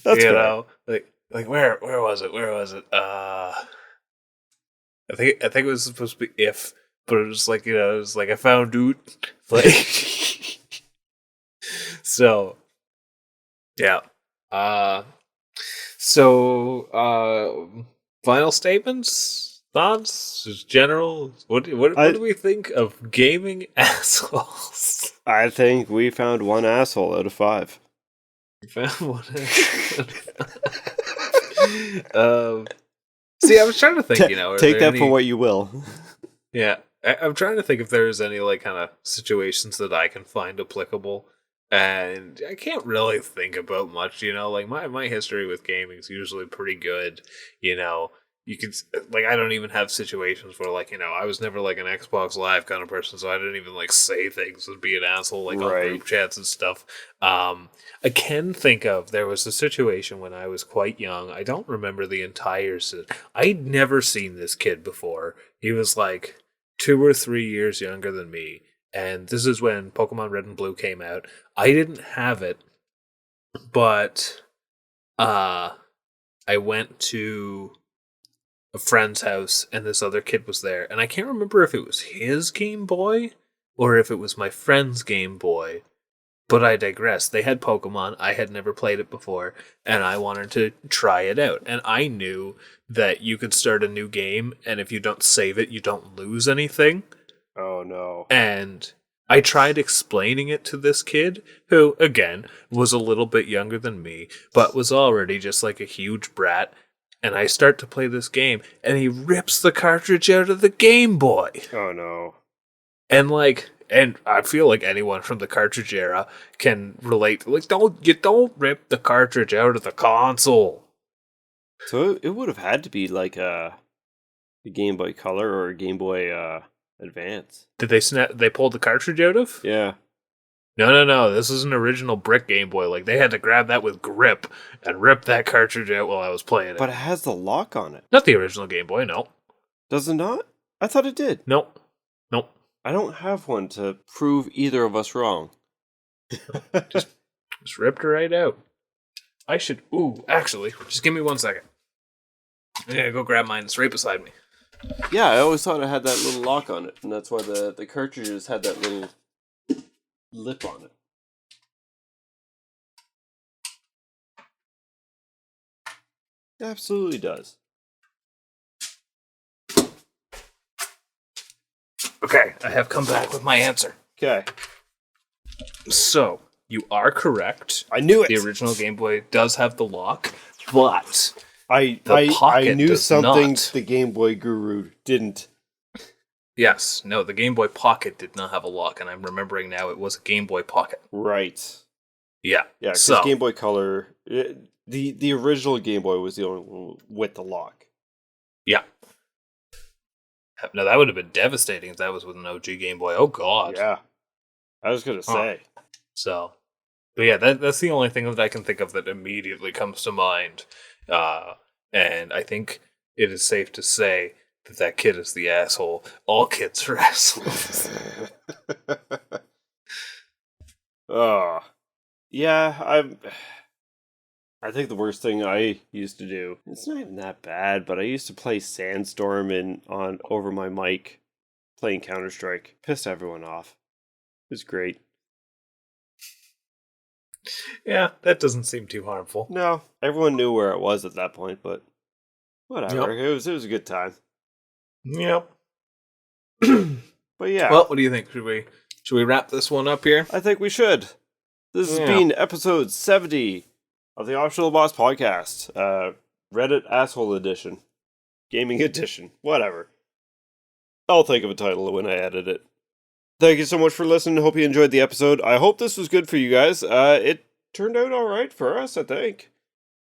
That's fair. Where was it? I think it was supposed to be if, but it was it was I found it. So yeah. So, final statements, thoughts, just general. What do we think of gaming assholes? I think we found one asshole out of 5. We found one asshole out of 5. See, I was trying to think. Take that for what you will. Yeah, I'm trying to think if there's any kind of situations that I can find applicable. And I can't really think about much, my history with gaming is usually pretty good. You you could, like, I don't even have situations where, like, I was never like an Xbox Live kind of person, so I didn't even like say things and be an asshole like on group chats and stuff. I can think of, there was a situation when I was quite young. I don't remember the entire. I'd never seen this kid before. He was like 2 or 3 years younger than me, and this is when Pokemon Red and Blue came out. I didn't have it, but I went to a friend's house, and this other kid was there, and I can't remember if it was his Game Boy or if it was my friend's Game Boy, but I digress. They had Pokemon. I had never played it before, and I wanted to try it out, and I knew that you could start a new game, and if you don't save it, you don't lose anything. Oh, no. And I tried explaining it to this kid, who, again, was a little bit younger than me, but was already just like a huge brat. And I start to play this game, and he rips the cartridge out of the Game Boy. Oh, no. And I feel like anyone from the cartridge era can relate. Like, don't rip the cartridge out of the console. So it would have had to be like a Game Boy Color or a Game Boy Advance. Did they pull the cartridge out of? Yeah. No. This is an original brick Game Boy. Like, they had to grab that with grip and rip that cartridge out while I was playing it. But it has the lock on it. Not the original Game Boy, no. Does it not? I thought it did. Nope. I don't have one to prove either of us wrong. just ripped it right out. I should... Ooh, actually, just give me 1 second. I gotta go grab mine. It's right beside me. Yeah, I always thought it had that little lock on it, and that's why the cartridges had that little lip on it. It absolutely does. Okay, I have come back with my answer. Okay. So, you are correct. I knew it! The original Game Boy does have the lock, but I knew something the Game Boy Guru didn't. Yes, no, the Game Boy Pocket did not have a lock, and I'm remembering now it was a Game Boy Pocket. Right. Yeah. Yeah, because Game Boy Color, the original Game Boy was the only one with the lock. Yeah. Now, that would have been devastating if that was with an OG Game Boy. Oh, God. Yeah. I was going to say. So, but yeah, that's the only thing that I can think of that immediately comes to mind. And I think it is safe to say that kid is the asshole. All kids are assholes. Oh. Yeah, I think the worst thing I used to do, it's not even that bad, but I used to play Sandstorm over my mic, playing Counter-Strike. Pissed everyone off. It was great. Yeah, that doesn't seem too harmful. No, everyone knew where it was at that point, but whatever. Yep. It was a good time. Yep. But yeah. Well, what do you think? Should we wrap this one up here? I think we should. This has been episode 70 of the Optional Boss Podcast. Reddit Asshole Edition. Gaming Edition. Whatever. I'll think of a title when I edit it. Thank you so much for listening. Hope you enjoyed the episode. I hope this was good for you guys. It turned out all right for us, I think.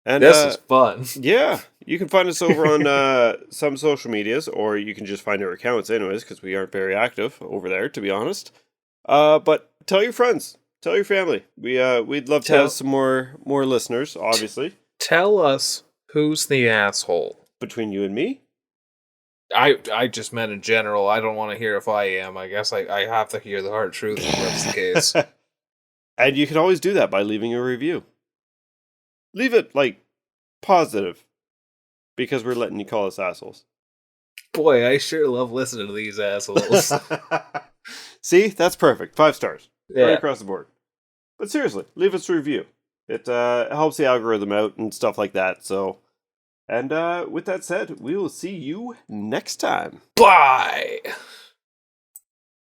And this is fun. Yeah. You can find us over on some social medias, or you can just find our accounts anyways, because we aren't very active over there, to be honest. But tell your friends. Tell your family. We'd love to have some more listeners, obviously. Tell us who's the asshole. Between you and me? I just meant in general. I don't want to hear if I am. I guess I have to hear the hard truth if that's the case. And you can always do that by leaving a review. Leave it, positive. Because we're letting you call us assholes. Boy, I sure love listening to these assholes. See? That's perfect. 5 stars. Yeah. Right across the board. But seriously, leave us a review. It helps the algorithm out and stuff like that. So, and with that said, we will see you next time. Bye!